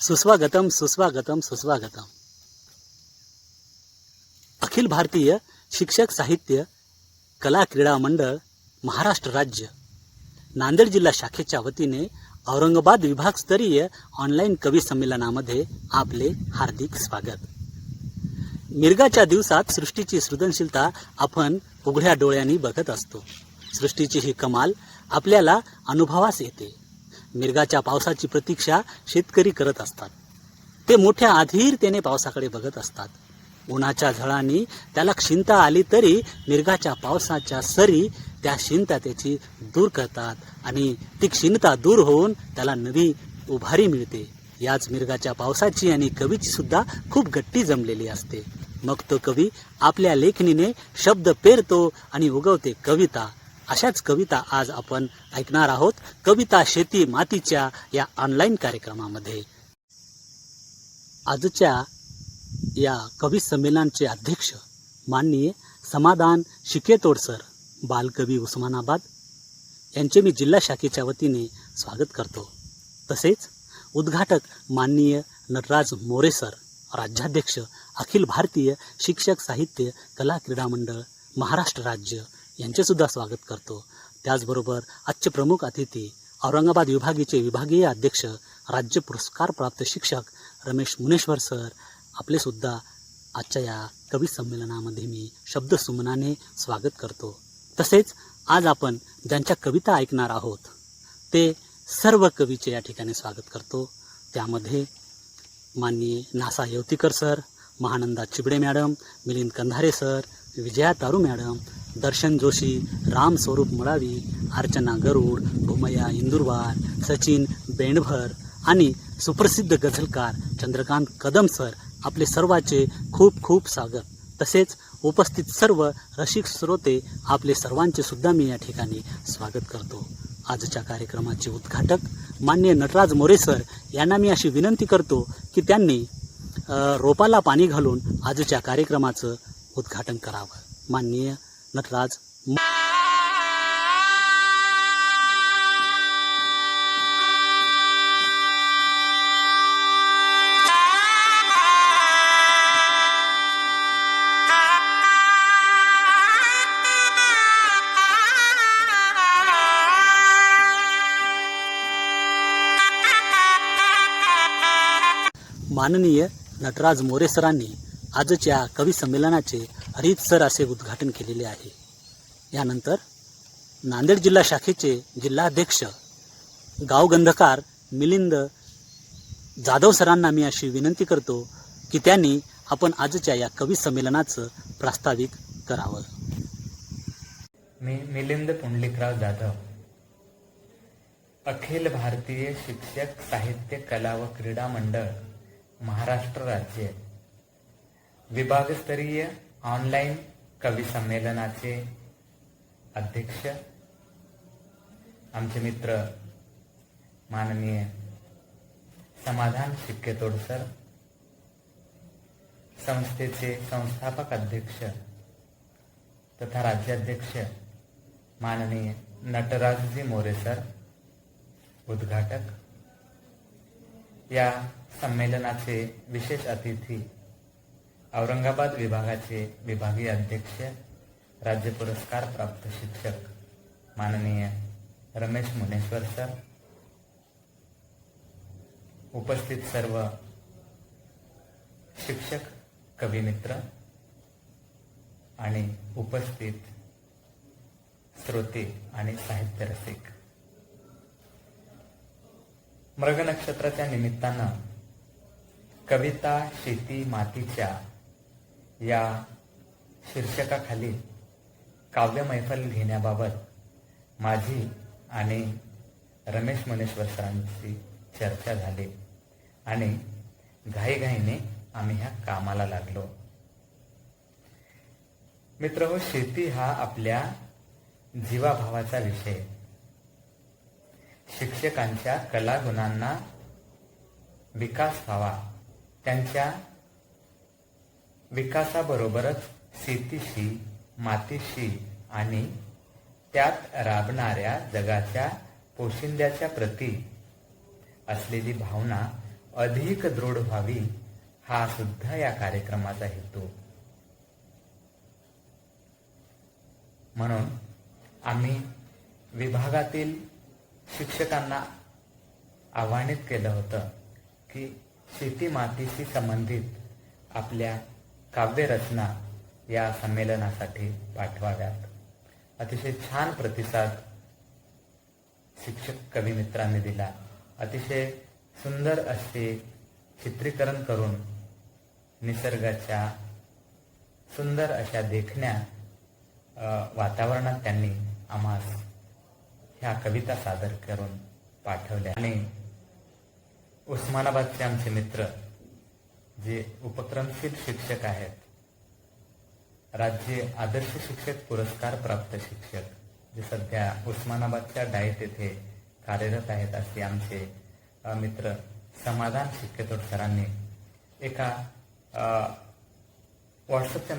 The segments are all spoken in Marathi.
सुस्वागतम सुस्वागतम सुस्वागतम. अखिल भारतीय शिक्षक साहित्य कला क्रीडा मंडळ महाराष्ट्र राज्य नांदेड जिल्हा शाखेच्या वतीने औरंगाबाद विभागस्तरीय ऑनलाईन कवी संमेलनामध्ये आपले हार्दिक स्वागत. मिरगाच्या दिवसात सृष्टीची सृजनशीलता आपण उघड्या डोळ्यांनी बघत असतो. सृष्टीची ही कमाल आपल्याला अनुभवास येते. मिरगाच्या पावसाची प्रतीक्षा शेतकरी करत असतात. ते मोठ्या अधीरतेने पावसाकडे बघत असतात. उन्हाच्या झळांनी त्याला क्षीणता आली तरी मिरगाच्या पावसाच्या सरी त्या क्षीणता त्याची दूर करतात आणि ती क्षीणता दूर होऊन त्याला नवी उभारी मिळते. याच मिरगाच्या पावसाची आणि कवीची सुद्धा खूप गट्टी जमलेली असते. मग तो कवी आपल्या लेखणीने शब्द पेरतो आणि उगवते कविता. अशाच कविता आज आपण ऐकणार आहोत कविता शेती मातीच्या या ऑनलाईन कार्यक्रमामध्ये. आजच्या या कवी संमेलनाचे अध्यक्ष माननीय समाधान शिकेतोड सर, बालकवी उस्मानाबाद यांचे मी जिल्हा शाखेच्या वतीने स्वागत करतो. तसेच उद्घाटक माननीय नटराज मोरे सर, राज्याध्यक्ष अखिल भारतीय शिक्षक साहित्य कला क्रीडा मंडळ महाराष्ट्र राज्य यांचे सुद्धा स्वागत करतो. त्याचबरोबर आजचे प्रमुख अतिथी औरंगाबाद विभागाचे विभागीय अध्यक्ष राज्य पुरस्कार प्राप्त शिक्षक रमेश मुनेश्वर सर, आपले सुद्धा आजच्या या कवी संमेलनामध्ये मी शब्दसुमनाने स्वागत करतो. तसेच आज आपण ज्यांच्या कविता ऐकणार आहोत ते सर्व कवीचे या ठिकाणी स्वागत करतो. त्यामध्ये माननीय Nasa Yevatikar sir, Mahananda Chibde madam, Milind Kandhare sir, Vijaya Taru madam, दर्शन जोशी, राम स्वरूप मुळावी, अर्चना गरुड, भूमया इंदुरवार, सचिन बेंडभर आणि सुप्रसिद्ध गझलकार चंद्रकांत कदम सर, आपले सर्वांचे खूप खूप स्वागत. तसेच उपस्थित सर्व रसिक श्रोते, आपले सर्वांचे सुद्धा मी या ठिकाणी स्वागत करतो. आजच्या कार्यक्रमाचे उद्घाटक माननीय नटराज मोरे सर यांना मी अशी विनंती करतो की त्यांनी रोपाला पाणी घालून आजच्या कार्यक्रमाचं उद्घाटन करावं. माननीय नटराज. माननीय नटराज मोरे सरांनी आजच्या कवी संमेलनाचे रीतसर असे उद्घाटन केलेले आहे. यानंतर नांदेड जिल्हा शाखेचे जिल्हाध्यक्ष गावगंधकार मिलिंद जाधव सरांना मी अशी विनंती करतो की त्यांनी आपण आजच्या या कवी संमेलनाचं प्रास्ताविक करावं. मी मिलिंद पुंडलिकराव जाधव, अखिल भारतीय शिक्षक साहित्य कला व क्रीडा मंडळ महाराष्ट्र राज्य विभागस्तरीय ऑनलाईन कवी संमेलनाचे अध्यक्ष, आमचे मित्र माननीय समाधान शिकेतोड सर, संस्थेचे संस्थापक अध्यक्ष तथा राज्याध्यक्ष माननीय नटराजजी मोरे सर, उद्घाटक. या संमेलनाचे विशेष अतिथी औरंगाबाद विभागाचे विभागीय अध्यक्ष राज्य पुरस्कार प्राप्त शिक्षक माननीय रमेश मुनेश्वर सर, उपस्थित सर्व शिक्षक कविमित्र आणि उपस्थित श्रोते आणि साहित्य रसिक. मृग नक्षत्राच्या निमित्तानं कविता शेती मातीच्या या शीर्षकाखाली काव्य मैफल घेण्याबाबत माझी आणि रमेश मुनेश्वर सरांची चर्चा झाली आणि घाईघाईने आम्ही ह्या कामाला लागलो. मित्रहो, शेती हा आपल्या जीवाभावाचा विषय. शिक्षकांच्या कलागुणांना विकास व्हावा, त्यांच्या विकासाबरोबरच शेतीशी, मातीशी आणि त्यात राबणाऱ्या जगाच्या पोशिंद्याच्या प्रती असलेली भावना अधिक दृढ व्हावी हा सुद्धा या कार्यक्रमाचा हेतू. म्हणून आम्ही विभागातील शिक्षकांना आवाहनित केलं होतं की शेती मातीशी संबंधित आपल्या काव्यरचना या संमेलनासाठी पाठवाव्यात. अतिशय छान प्रतिसाद शिक्षक कवी मित्रांनी दिला. अतिशय सुंदर असे चित्रीकरण करून निसर्गाच्या सुंदर अशा देखण्या वातावरणात त्यांनी आम्हास ह्या कविता सादर करून पाठवल्या. आणि उस्मानाबादचे आमचे मित्र जे उपक्रमशील शिक्षक आहेत, राज्य आदर्श शिक्षक पुरस्कार प्राप्त शिक्षक जे सध्या उस्मानाबादच्या डायट येथे कार्यरत आहेत, असे आमचे मित्र समाधान शिकेतोड सरांनी एका व्हॉट्सअपच्या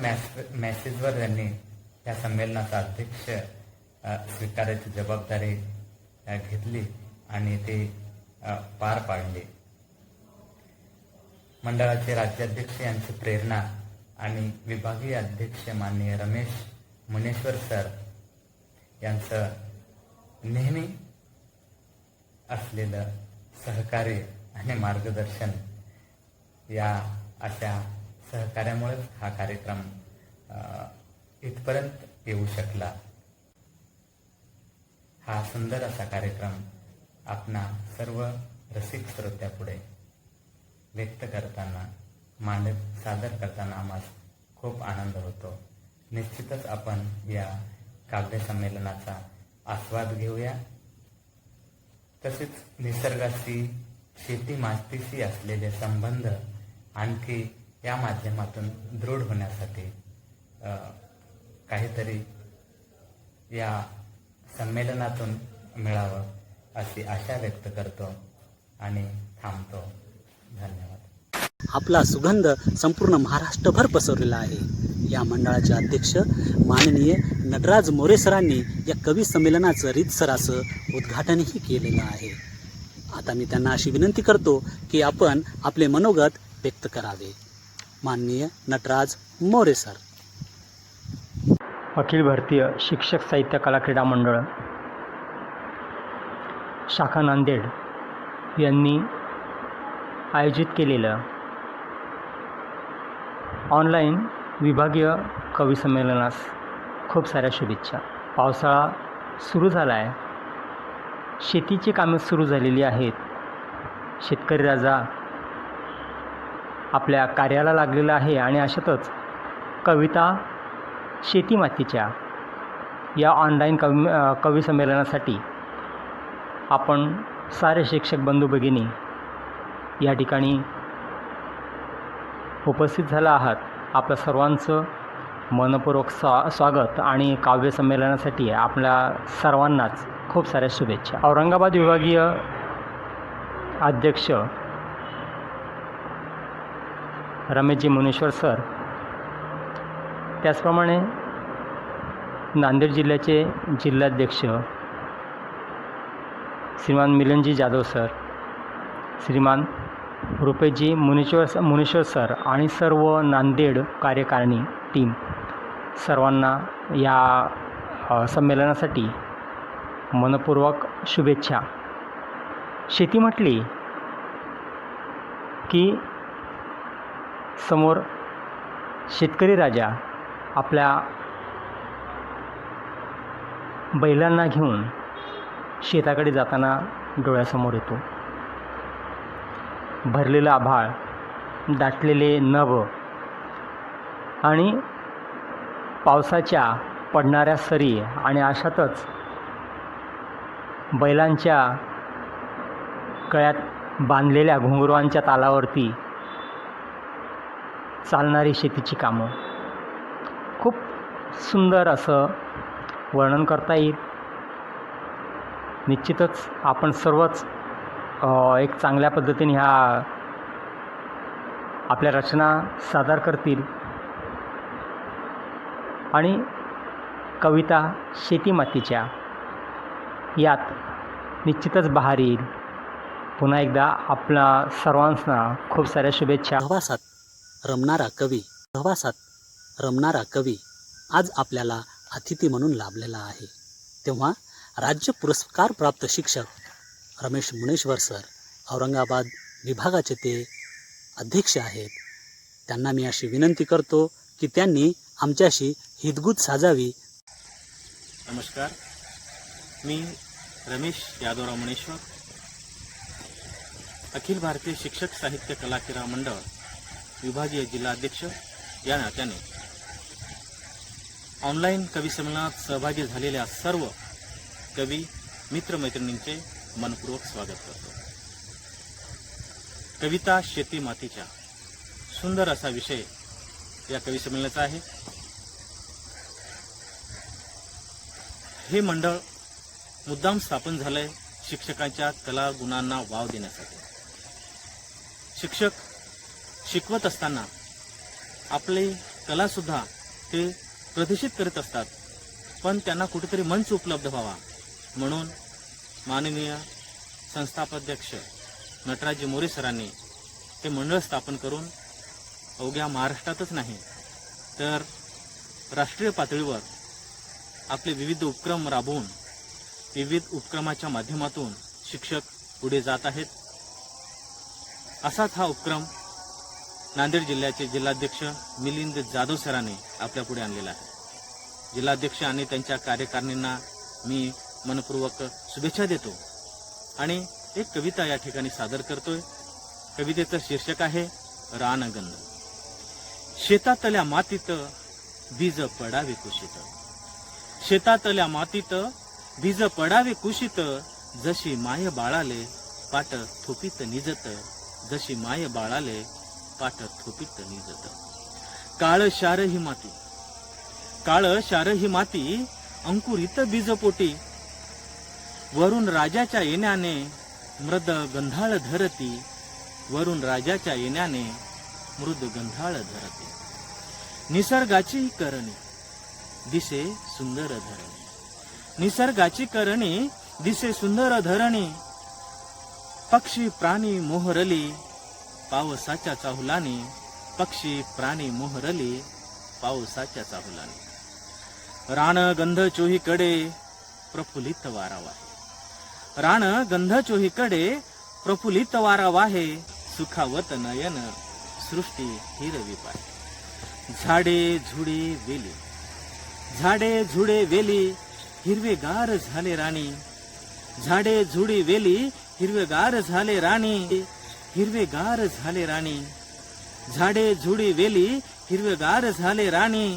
मेसेजवर त्यांनी या संमेलनाचा अध्यक्ष स्वीकारायची जबाबदारी घेतली आणि ते पार पाडले. मंडळाचे राज्याध्यक्ष यांची प्रेरणा आणि विभागीय अध्यक्ष माननीय रमेश मुनेश्वर सर यांचं नेहमी असलेलं सहकार्य आणि मार्गदर्शन या अशा सहकार्यामुळेच हा कार्यक्रम इथपर्यंत येऊ शकला. हा सुंदर असा कार्यक्रम आपणा सर्व रसिक श्रोत्यापुढे व्यक्त करताना सादर करताना आम्हाला खूप आनंद होतो. निश्चितच आपण या काव्य संमेलनाचा आस्वाद घेऊया. तसेच निसर्गाशी शेती मातीशी असलेले संबंध आणखी या माध्यमातून दृढ होण्यासाठी काहीतरी या संमेलनातून मिळावं अशी आशा व्यक्त करतो आणि थांबतो. धन्यवाद. आपला सुगंध संपूर्ण महाराष्ट्रभर पसरलेला आहे. या मंडळाचे अध्यक्ष माननीय नटराज मोरे सरांनी या कवी संमेलनाचं रीतसर असं उद्घाटनही केलेलं आहे. आता मी त्यांना अशी विनंती करतो की आपण आपले मनोगत व्यक्त करावे. माननीय नटराज मोरे सर. अखिल भारतीय शिक्षक साहित्य कला क्रीडा मंडळ शाखा नांदेड यांनी आयोजित केलेलं ऑनलाईन विभागीय कवी संमेलनास खूप साऱ्या शुभेच्छा. पावसाळा सुरू झाला आहे, शेतीची कामे सुरू झालेली आहेत. शेतकरी राजा आपल्या कार्याला लागलेला आहे आणि अशातच कविता शेती मातीच्या या ऑनलाईन कवी संमेलनासाठी आपण सारे शिक्षक बंधू भगिनी या ठिकाणी उपस्थित झाला आहात. आपल्या सर्वांचं मनपूर्वक स्वागत आणि काव्य संमेलनासाठी आपल्या सर्वांनाच खूप साऱ्या शुभेच्छा. औरंगाबाद विभागीय अध्यक्ष रमेशजी मुनेश्वर सर, त्याचप्रमाणे नांदेड जिल्ह्याचे जिल्हाध्यक्ष श्रीमान मिलनजी जाधव सर, श्रीमान रुपेशजी मुनेश्वर सर आणि सर्व नांदेड कार्यकारिणी टीम, सर्वांना या संमेलनासाठी मनपूर्वक शुभेच्छा. शेती म्हटली की समोर शेतकरी राजा आपल्या बैलांना घेऊन शेताकडे जाताना डोळ्यासमोर येतो. भरलेलं आभाळ, दाटलेले नभ आणि पावसाच्या पडणाऱ्या सरी आणि अशातच बैलांच्या गळ्यात बांधलेल्या घुंगरुआंच्या तालावरती चालणारी शेतीची कामं, खूप सुंदर असं वर्णन करता येईल. निश्चितच आपण सर्वच एक चांगल्या पद्धतीने ह्या आपल्या रचना सादर करतील आणि कविता शेती मातीच्या यात निश्चितच बहार येईल. पुन्हा एकदा आपला सर्वांना खूप साऱ्या शुभेच्छा. सहवासात रमणारा कवी आज आपल्याला अतिथी म्हणून लाभलेला आहे. तेव्हा राज्य पुरस्कार प्राप्त शिक्षक रमेश मुनेश्वर सर, औरंगाबाद विभागाचे ते अध्यक्ष आहेत. त्यांना मी अशी विनंती करतो की त्यांनी आमच्याशी हितगुज साजावी. नमस्कार, मी रमेश यादवराव मुनेश्वर, अखिल भारतीय शिक्षक साहित्य कला क्रीडा मंडळ विभागीय जिल्हाध्यक्ष या नात्याने ऑनलाईन कवी संमेलनात सहभागी झालेल्या सर्व कवी मित्रमैत्रिणींचे मनपूर्वक स्वागत करतो. कविता शेती मातीच्या सुंदर असा विषय या कवी संमेलनाचा आहे. हे मंडळ मुद्दाम स्थापन झालंय शिक्षकांच्या कला गुणांना वाव देण्यासाठी. शिक्षक शिकवत असताना आपली कलासुद्धा ते प्रदर्शित करत असतात, पण त्यांना कुठेतरी मंच उपलब्ध व्हावा म्हणून माननीय संस्थापाध्यक्ष नटराजी मोरे सरांनी ते मंडळ स्थापन करून अवघ्या महाराष्ट्रातच नाही तर राष्ट्रीय पातळीवर आपले विविध उपक्रम राबवून विविध उपक्रमाच्या माध्यमातून शिक्षक पुढे जात आहेत. असाच हा उपक्रम नांदेड जिल्ह्याचे जिल्हाध्यक्ष मिलिंद जाधव सरांनी आपल्या पुढे आणलेला आहे. जिल्हाध्यक्ष आणि त्यांच्या कार्यकारिणींना मी मनपूर्वक शुभेच्छा देतो आणि एक कविता या ठिकाणी सादर करतोय. कवितेचं शीर्षक आहे रानगंध. शेतातल्या मातीत बीज पडावे कुशीत, शेतातल्या मातीत बीज पडावे कुशीत, जशी माय बाळाले पाट थोपीत निजत, जशी माय बाळाले पाट थोपीत निजत. काळ शार ही माती, काळ शार ही माती, अंकुरित बीजपोटी, वरून राजाच्या येण्याने मृद गंधाळ धरती, वरून राजाच्या येण्याने मृद गंधाळ धरती. निसर्गाची करणी दिसे सुंदर धरणी, निसर्गाची करणी दिसे सुंदर धरणी, पक्षी प्राणी मोहरली पावसाच्या चाहुलाने, पक्षी प्राणी मोहरली पावसाच्या चाहुलाने. रानगंध चोहीकडे प्रफुल्लित वारा वाहे, रानगंध चोहीकडे प्रफुल्लित वारा वाहे, सुखावत नयन सृष्टी हिरवी पाहे. झाडे झुडे वेली, झाडे झुडे वेली हिरवेगार झाले राणी, झाडे झुडी वेली हिरवेगार झाले राणी, हिरवेगार झाले राणी, झाडे झुडी वेली हिरवेगार झाले राणी.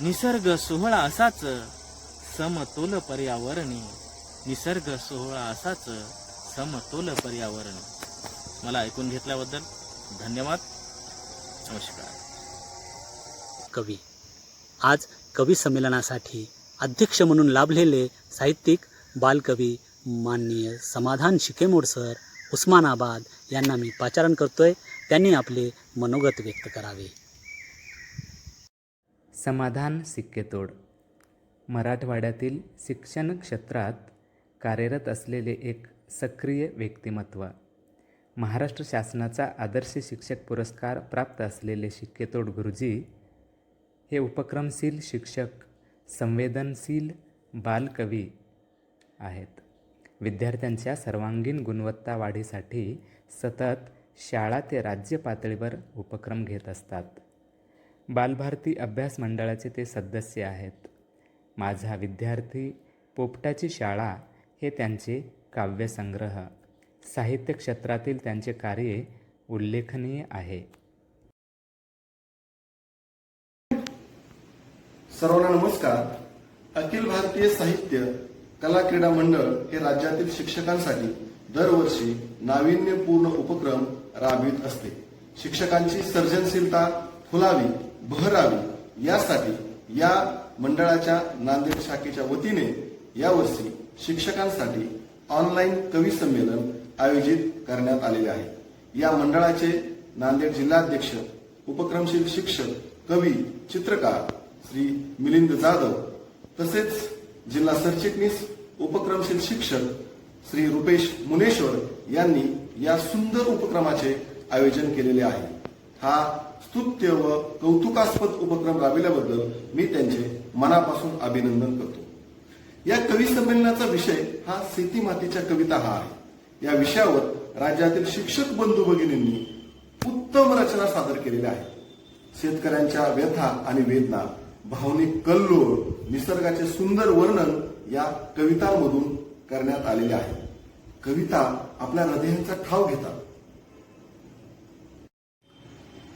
निसर्ग सोहळा असाच समतोल पर्यावरणी, निसर्ग सोहळा असाच समतोल पर्यावरणी. मला ऐकून घेतल्याबद्दल धन्यवाद. नमस्कार. कवी आज कवी संमेलनासाठी अध्यक्ष म्हणून लाभलेले साहित्यिक बालकवी माननीय समाधान शिकेमोड सर, उस्मानाबाद यांना मी पाचारण करतोय. त्यांनी आपले मनोगत व्यक्त करावे. समाधान सिक्केतोड मराठवाड्यातील शिक्षण क्षेत्रात कार्यरत असलेले एक सक्रिय व्यक्तिमत्व. महाराष्ट्र शासनाचा आदर्श शिक्षक पुरस्कार प्राप्त असलेले शिक्केतोड गुरुजी हे उपक्रमशील शिक्षक, संवेदनशील बालकवी आहेत. विद्यार्थ्यांच्या सर्वांगीण गुणवत्ता वाढीसाठी सतत शाळा ते राज्य पातळीवर उपक्रम घेत असतात. बालभारती अभ्यास मंडळाचे ते सदस्य आहेत. माझा विद्यार्थी, पोपटाची शाळा हे त्यांचे काव्यसंग्रह. साहित्य क्षेत्रातील त्यांचे कार्य उल्लेखनीय आहे. सर्वांना नमस्कार. अखिल भारतीय साहित्य कला क्रीडा मंडळ हे राज्यातील शिक्षकांसाठी दरवर्षी नाविन्यपूर्ण उपक्रम राबवित असते. शिक्षकांची सर्जनशीलता फुलावी, बहरावी यासाठी या मंडळाच्या नांदेड शाखेच्या वतीने यावर्षी शिक्षकांसाठी ऑनलाईन कवी संमेलन आयोजित करण्यात आलेले आहे. या मंडळाचे नांदेड जिल्हाध्यक्ष, उपक्रमशील शिक्षक, कवी, चित्रकार श्री मिलिंद जाधव, तसेच जिल्हा सरचिटणीस, उपक्रमशील शिक्षक श्री रुपेश मुनेश्वर यांनी या सुंदर उपक्रमाचे आयोजन केलेले आहे. हा स्तुत्य व कौतुकास्पद उपक्रम राबविल्याबद्दल मी त्यांचे मनापासून अभिनंदन करतो. या कवी संमेलनाचा विषय हा शेती मातीच्या कविता हा आहे. या विषयावर राज्यातील शिक्षक बंधू भगिनींनी उत्तम रचना सादर केलेल्या आहेत. शेतकऱ्यांच्या व्यथा आणि वेदना, भावनिक कल्लोळ, निसर्गाचे सुंदर वर्णन या कवितांमधून करण्यात आलेले आहे. कविता आपल्या हृदयांचा ठाव घेतात.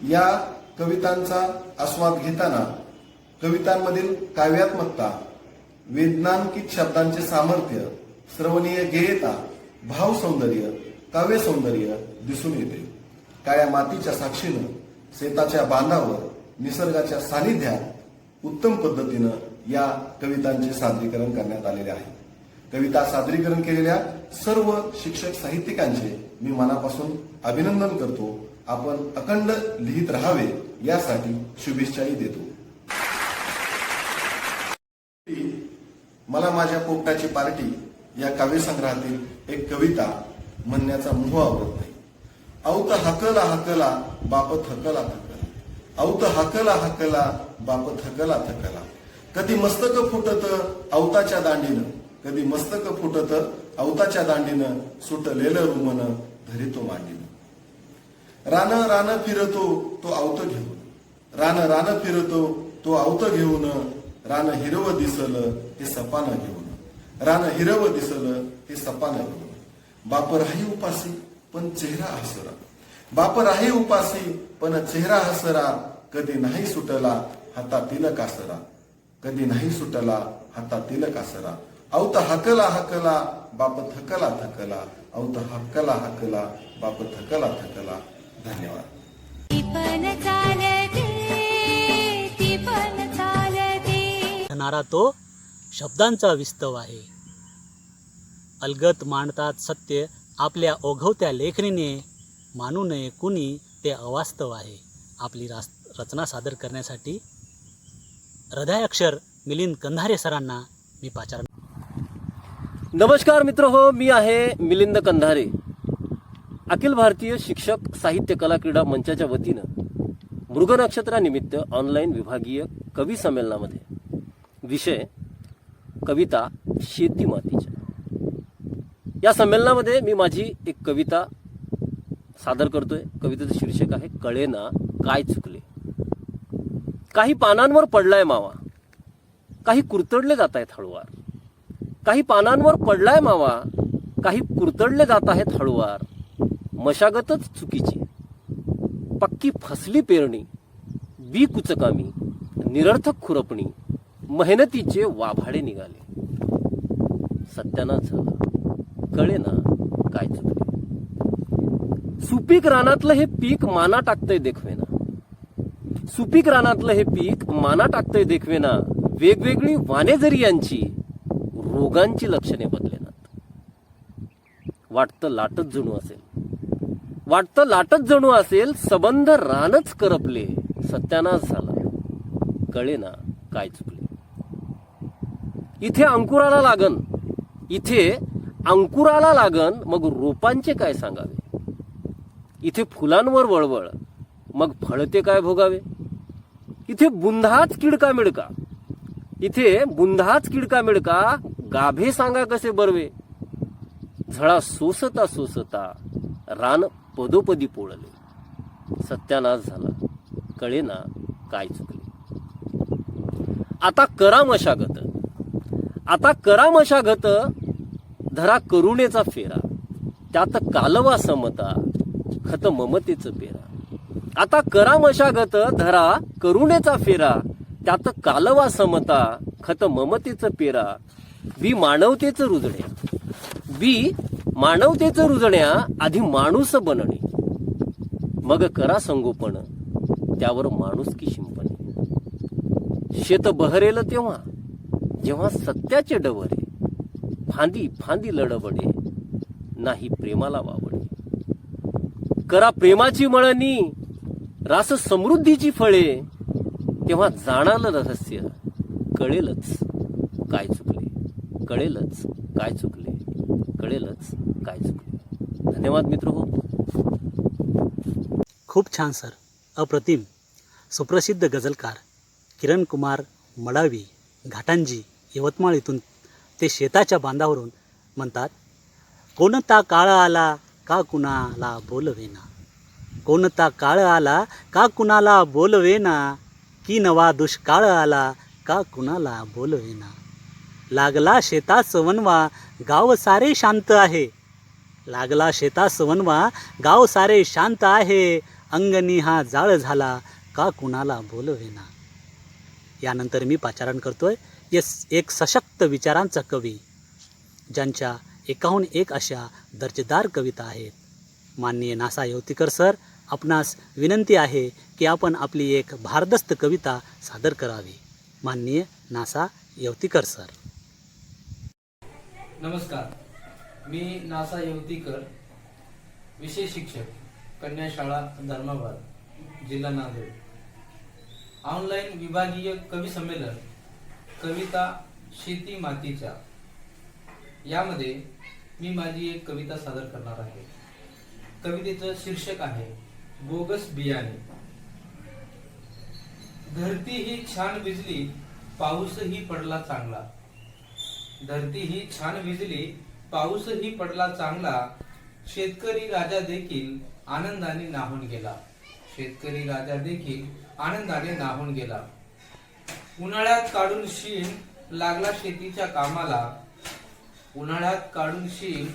या कवितांचा आस्वाद घेताना कवितांमधील काव्यात्मकता, वेदनांकित शब्दांचे सामर्थ्य, श्रवणीय गेयता, भाव सौंदर्य, काव्य सौंदर्य दिसून येते. काळ्या मातीच्या साक्षीनं, शेताच्या बांधावर, निसर्गाच्या सानिध्यात उत्तम पद्धतीनं या कवितांचे सादरीकरण करण्यात आलेले आहे. कविता सादरीकरण केलेल्या सर्व शिक्षक साहित्यिकांचे मी मनापासून अभिनंदन करतो. आपण अखंड लिहित राहावे यासाठी शुभेच्छाही देतो. मला माझ्या पोपटाची पार्टी या काव्यसंग्रहातील एक कविता म्हणण्याचा मोह आवरत नाही. औत हकला हकला बाप थकला थकला, औत हकला हकला बाप थकला थकला, कधी मस्तक फुटत औताच्या दांडीनं, कधी मस्तक फुटत औताच्या दांडीनं, सुटलेलं रुमन धरितो मांडीनं. रान रान फिरतो तो आवत घेऊन, रान रान फिरतो तो आवत घेऊन, रान हिरव दिसल हे सपान घेऊन, रान हिरव दिसल हे सपान घेऊन. बाप राही उपासी पण चेहरा हसरा, बाप राही उपासी पण चेहरा हसरा, कधी नाही सुटला हातातील कासरा, कधी नाही सुटला हातातील कासरा. औत हकला हकला बाप थकला थकला, औत हकला हकला बाप थकला थकला. धन्यवाद. ती पण चालते, ती पण चालते. नारा तो शब्दांचा विस्तव आहे. अलगत मांडतात सत्य आपल्या ओघवत्या लेखणीने, मानू नये कुणी ते अवास्तव आहे. आपली रचना सादर करण्यासाठी हृदयाक्षर मिलिंद कंधारे सरांना मी पाचार. नमस्कार मित्र हो, मी आहे मिलिंद कंधारे. अखिल भारतीय शिक्षक साहित्य कला क्रीडा मंचाच्या वतीनं मृग नक्षत्रानिमित्त ऑनलाईन विभागीय कवी संमेलनामध्ये विषय कविता शेती मातीच्या. या संमेलनामध्ये मी माझी एक कविता सादर करतोय. कवितेचं शीर्षक आहे कळेना काय चुकले. काही पानांवर पडलाय मावा, काही कुरतडले जात आहेत हळुवार. काही पानांवर पडलाय मावा, काही कुरतडले जात आहेत हळुवार. मशागतच चुकीची, पक्की फसली पेरणी, बी कुचकामी, निरर्थक खुरपणी, मेहनतीचे वाभाडे निघाले. सत्यानाश झाला, कळेना काय चुकले. सुपीक रानातलं हे पीक माना टाकतंय देखवेना, सुपीक रानातलं हे पीक माना टाकतंय देखवेना. वेगवेगळी वाने जरी यांची, रोगांची लक्षणे बदलेनात. वाटतं लाटच जणू असेल, वाटतं लाटच जणू असेल, संबंध रानच करपले. सत्यानाश झाला, कळेना काय चुकले. इथे अंकुराला लागन, इथे अंकुराला लागन, मग रोपांचे काय सांगावे. इथे फुलांवर वळवळ, मग फळते काय भोगावे. इथे बुंधाच किडका मिडका, इथे बुंधाच किडका मिडका, गाभे सांगा कसे बरवे. झळा सोसता सोसता रान पदोपदी पोळले. सत्यानाश झाला, कळेना काय चुकले. आता करा मशागत, आता करा मशागत, धरा करुणेचा फेरा. त्यात कालवा समता, खत ममतेचं पेरा. आता करा मशागत, धरा करुणेचा फेरा. त्यात कालवा समता, खत ममतेचं पेरा. बी मानवतेचं रुजण्या, बी मानवतेचं रुजण्या, आधी माणूस बनणे, मग करा संगोपन, त्यावर माणुसकी शिंपणे. शेत बहरेल तेव्हा, जेव्हा सत्याचे डवरे, फांदी फांदी लडबडे, नाही प्रेमाला वावडे. करा प्रेमाची मळणी, रास समृद्धीची फळे, तेव्हा जाणाल रहस्य, कळेलच काय चुकले. कळेलच काय चुकले, कळेलच काय चुकले. धन्यवाद मित्र हो. खूप छान सर, अप्रतिम. सुप्रसिद्ध गझलकार किरण कुमार मडावी घाटांजी यवतमाळ इथून ते शेताच्या बांधावरून म्हणतात, कोणता काळ आला का कुणाला बोलवेना, कोणता काळ आला का कुणाला बोलवेना, की नवा दुष्काळ आला का कुणाला बोलवेना. लागला शेतास वनवा गाव सारे शांत आहे, लागला शेतास वनवा गाव सारे शांत आहे, अंगणी हा जाळ झाला का कुणाला बोलवेना. यानंतर मी पाचारण करतोय एक सशक्त विचारांचा कवी, ज्यांच्या एकाहून एक अशा दर्जेदार कविता आहेत. माननीय नासा येवतीकर सर, आपणास विनंती आहे की आपण आपली एक भारदस्त कविता सादर करावी. माननीय नासा येवतीकर सर. नमस्कार, मी नासा येवतीकर, विषय शिक्षक, कन्या शाळा धर्माबाद, जिल्हा नांदेड. ऑनलाईन विभागीय कवी संमेलन कविता शेती मातीच्या यामध्ये मी माझी एक कविता सादर करणार आहे. कवितेचं शीर्षक आहे बोगस बियाणे. धरती ही छान भिजली, पाऊसही पडला चांगला. धरती ही छान भिजली, पाऊसही पडला चांगला. शेतकरी राजा देखील आनंदाने नाहून गेला. शेतकरी राजा देखील आनंदाने नाहून गेला. उन्हाळ्यात काढून शीण लागला शेतीच्या कामाला. उन्हाळ्यात काढून शीण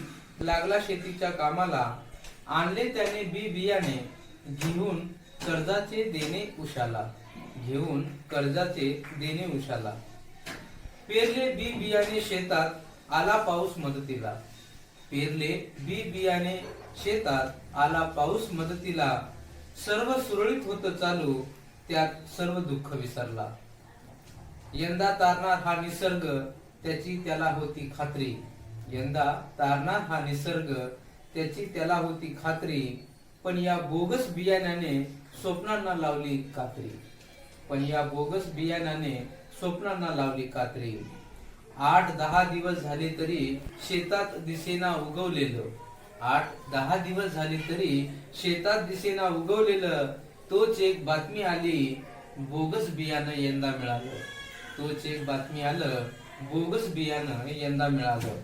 लागला शेतीच्या कामाला. आणले त्याने बी बियाणे, घेऊन कर्जाचे देणे उशाला. घेऊन कर्जाचे देणे उशाला. पेरले बी बियाणे शेतात, आला पाऊस मदतीला. पेरले बी बियाणे शेतात, आला पाऊस मदतीला. सर्व सुरळीत होत चालू, त्यात सर्व दुःख विसरला. यंदा तारणार हा निसर्ग, त्याची त्याला होती खात्री. यंदा तारणार हा निसर्ग, त्याची त्याला होती खात्री. पण या बोगस बियाण्याने स्वप्नांना लावली कात्री. पण या बोगस बियाण्याने स्वप्नांना लावली कात्री. 8-10 दिवस झाले तरी शेतात दिसेना उगवलेलं. 8-10 दिवस झाले तरी शेतात दिसेना उगवलेलं. तोच एक बातमी आली, बोगस बियाणं यंदा मिळालं. तोच एक बातमी आलं, बोगस बियाणं यंदा मिळालं.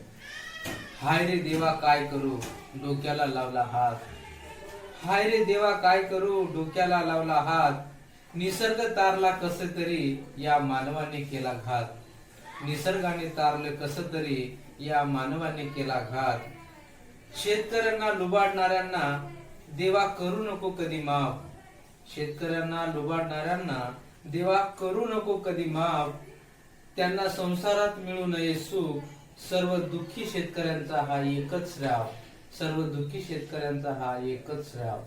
हाय रे देवा काय करू, डोक्याला लावला हात. हाय रे देवा काय करू, डोक्याला लावला हात. निसर्ग तारला कस तरी, या मानवाने केला घात. निसर्गाने तारलं कस तरी, या मानवाने केला घात. शेतकऱ्यांना लुबाडणाऱ्यांना देवा करू नको कधी माफ. शेतकऱ्यांना लुबाडणाऱ्यांना देवा करू नको कधी माफ. त्यांना संसारात मिळू नये सुख, सर्व दुःखी शेतकऱ्यांचा हा एकच श्राव. सर्व दुःखी शेतकऱ्यांचा हा एकच श्राव.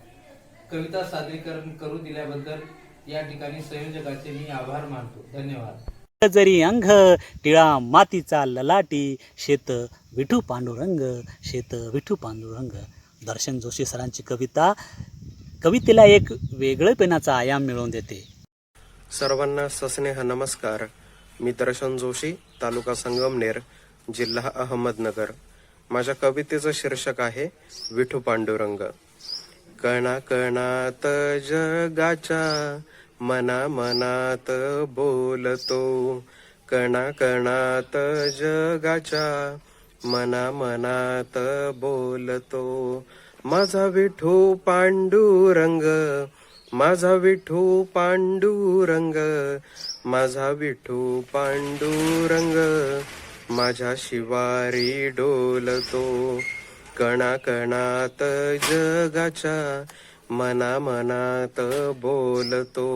कविता सादरीकरण करू दिल्याबद्दल या ठिकाणी संयोजकाचे मी आभार मानतो. धन्यवाद. जरी अंग टिळा मातीचा ललाटी, शेत विठू पांडुरंग, शेत विठू पांडुरंग. दर्शन जोशी सरांची कविता कवितेला एक वेगळेपणाचा आयाम मिळवून देते. सर्वांना सस्नेह नमस्कार. मी दर्शन जोशी, तालुका संगमनेर, जिल्हा अहमदनगर. माझ्या कवितेचं शीर्षक आहे विठू पांडुरंग. कणा कणात जगाच्या, मना मनात बोलतो. कणा कणात जगाच्या, मना मनात बोलतो. माझा विठू पांडुरंग, माझा विठू पांडुरंग, माझा विठू पांडुरंग. माझ्या शिवारी डोलतो. कणा कणात जगाच्या, मना मनात बोलतो.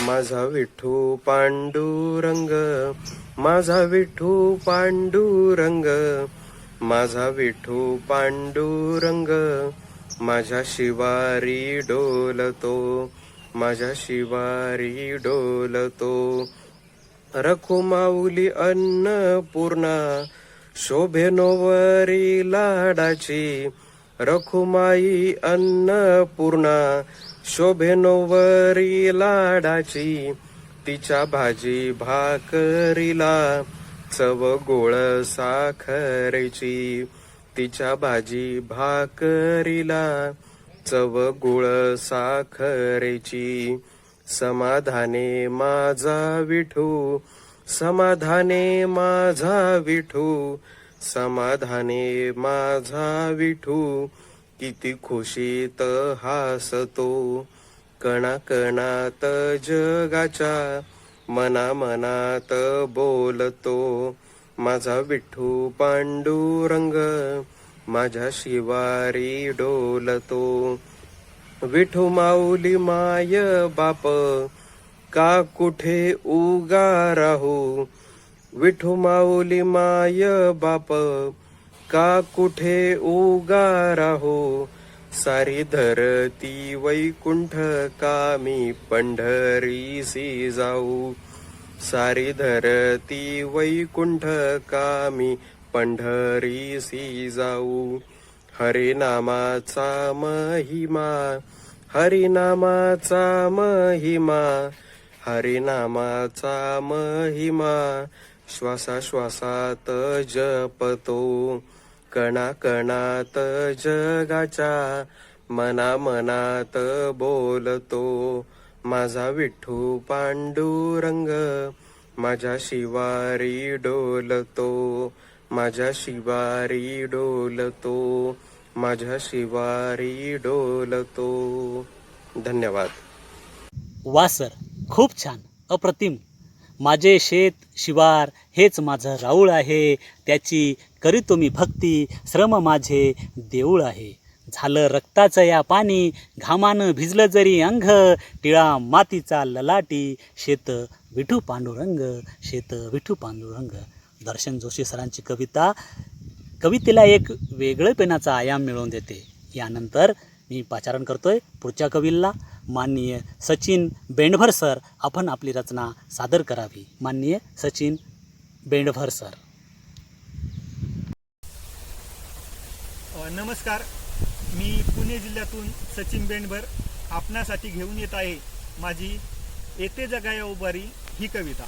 माझा विठू पांडुरंग, माझा विठू पांडुरंग, माझा विठू पांडुरंग. माझ्या शिवारी डोलतो, माझ्या शिवारी डोलतो. रखुमाऊली अन्नपूर्णा, शोभेनोवरी लाडाची. रखुमाई अन्नपूर्णा, शोभेनोवरी लाडाची. तिच्या भाजी भाकरीला चव गोळ साखरेची. तिच्या भाजी भाकरीला चव गुळ साखरेची. समाधाने माझा विठू, समाधाने माझा विठू, समाधाने माझा विठू. किती खुशीत हासतो कणाकणात जगाच्या, मना मनात बोलतो. माझा विठू पांडुरंग माझ्या शिवारी डोलतो. विठू माऊली माय बाप का कुठे उगा राहू. विठू माऊली माय बाप का कुठे उगा राहू. सारी धरती वैकुंठ कामी पंढरीसी जाऊ. सारी धरती वैकुंठ कामी पंढरीसी जाऊ. हरिनामाचा महिमा, हरिनामाचा महिमा, हरिनामाचा महिमा. श्वासाश्वासात जपतो कणाकणात जगाच्या, मना मनात बोलतो. माझा विठू पांडुरंग माझ्या शिवारी डोलतो. माझ्या शिवारी डोलतो. माझ्या शिवारी डोलतो. धन्यवाद. वा सर, खूप छान, अप्रतिम. माझे शेत शिवार हेच माझं राऊळ आहे, त्याची करीतो मी भक्ती, श्रम माझे देऊळ आहे. झालं रक्ताचं या पाणी, घामानं भिजलं जरी अंग, टिळा मातीचा ललाटी, शेत विठू पांडुरंग, शेत विठू पांडुरंग. दर्शन जोशी सरांची कवितेला एक वेगळेपणाचा आयाम मिळवून देते. यानंतर मी पाचारण करतोय पुढच्या कवीला. माननीय सचिन बेंडभर सर, आपण आपली रचना सादर करावी. माननीय सचिन बेंडभर सर. नमस्कार, मी पुणे जिल्ह्यातून सचिन बेंडभर आपणासाठी घेऊन येत आहे माझी येते जगाया उभारी ही कविता.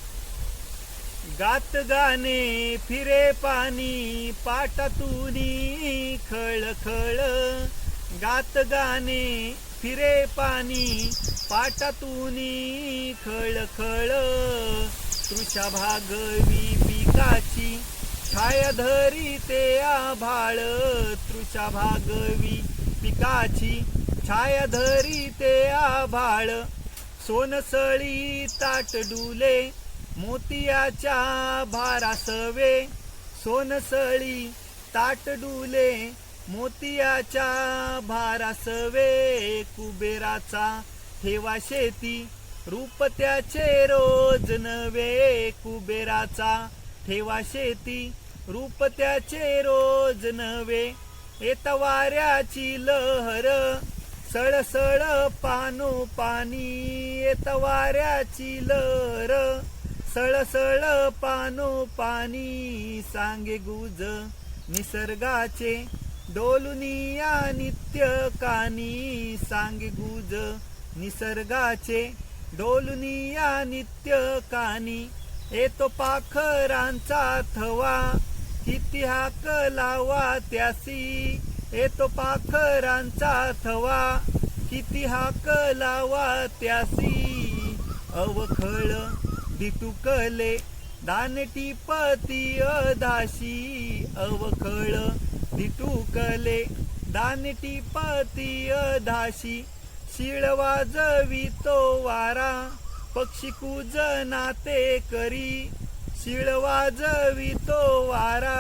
गात गाणे फिरे पाणी पाटातूनी खळखळ. गात गाणे फिरे पाणी पाटातूनी खळखळ. तृषा भागवी पिकाची छाया धरी ते आभाळ. तृषा भागवी पिकाची छाया धरी ते आभाळ. सोनसळी ताट डुले मोतियाच्या भारासवे. सोनसळी ताट डुले मोतियाच्या भारासवे. कुबेराचा ठेवा शेती रूप त्याचे रोज नवे. कुबेराचा ठेवा शेती रूप त्याचे रोज नवे. येत वाऱ्याची लहर सळसळ पानो पाणी. येत वाऱ्याची लहर सळसळ पानो पाणी. सांगे गुज निसर्गाचे डोलुनिया नित्य कानी. सांगे गुज निसर्गाचे डोलुनिया नित्य कानी. येतो पाखरांचा थवा किती हाक लावा त्यासी. येतो पाखरांचा थवा किती हाक लावा त्यासी. अवखळ दिटुकले दानटी पती अधाशी. अवखळ दिटुकले दानटी पती अधाशी. शिळ वाजवितो वारा पक्षी कूजनाते करी. शिळ वाजवितो वारा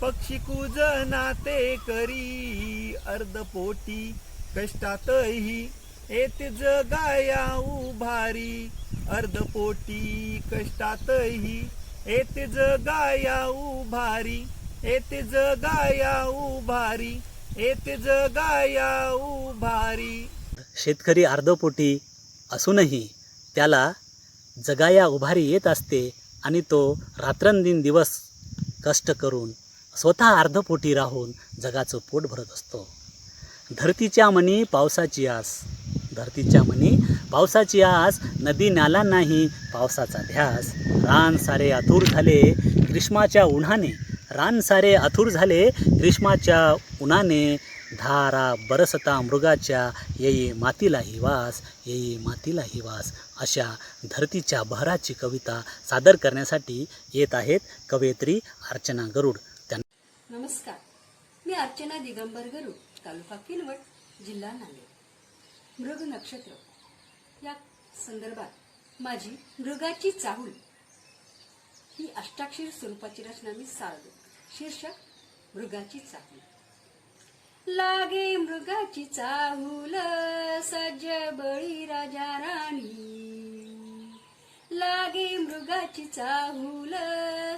पक्षी कूजनाते करी. अर्धपोटी कष्टातही येते जगाया उभारी. अर्धपोटी कष्टातही येते जगाया उभारी. येते जगाया उभारी. येते जगाया उभारी. शेतकरी अर्धपोटी असूनही त्याला जगाया उभारी येत असते आणि तो रात्रंदिवस कष्ट करून स्वतः अर्धपोटी राहून जगाचं पोट भरत असतो. धरतीच्या मनी पावसाची आस. धरतीच्या मनी पावसाची आस. नदी नाला नाही पावसाचा ध्यास. रान सारे आतुर झाले ग्रीष्माच्या उन्हाने. रान सारे आथूर झाले ग्रीष्माच्या उन्हाने, धारा बरसता मृगाच्या, येई मातीलाही वास, येई मातीलाही वास. अशा धरतीच्या बहराची कविता सादर करण्यासाठी येत आहेत कवयित्री अर्चना गरुड. नमस्कार, मी अर्चना दिगंबर गरुड, तालुका किनवट, जिल्हा नांदेड. मृग नक्षत्र या संदर्भात माझी मृगाची चाहूल ही अष्टाक्षरी स्वरूपाची रचना मी साळतो. शीर्षक मृगाची चाहूल. लागे मृगाची चाहूल सज्ज बळी राजा राणी, लागे मृगाची चाहूल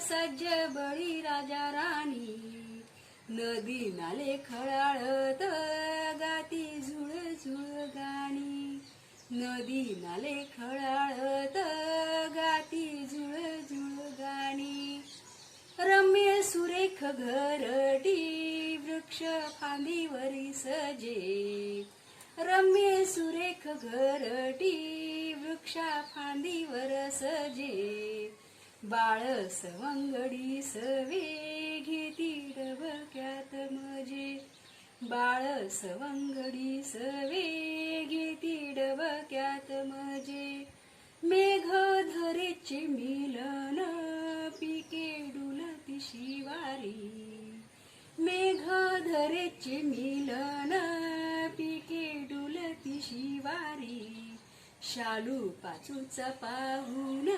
सज्ज बळी राजा राणी. नदी नाले खळाळत गाती झुळ झुळ गाणी, नदी नाले खळाळत गाती झुळ झुळ गाणी. रम्य सुरेख घरटी वृक्ष फांदीवरी सजे, रम्य सुरेख घरटी वृक्षा फांदीवर सजे. बाळ सवंगडी सवे घेती डबक्यात मजे, बाळ सवंगडी सवे घेती डबक्यात मजे. मेघ धरेचे मिलन पिके डुलती शिवारी, मेघ धरेचे मिलन पिके डुलती शिवारी. शालू पाचूचा पाहून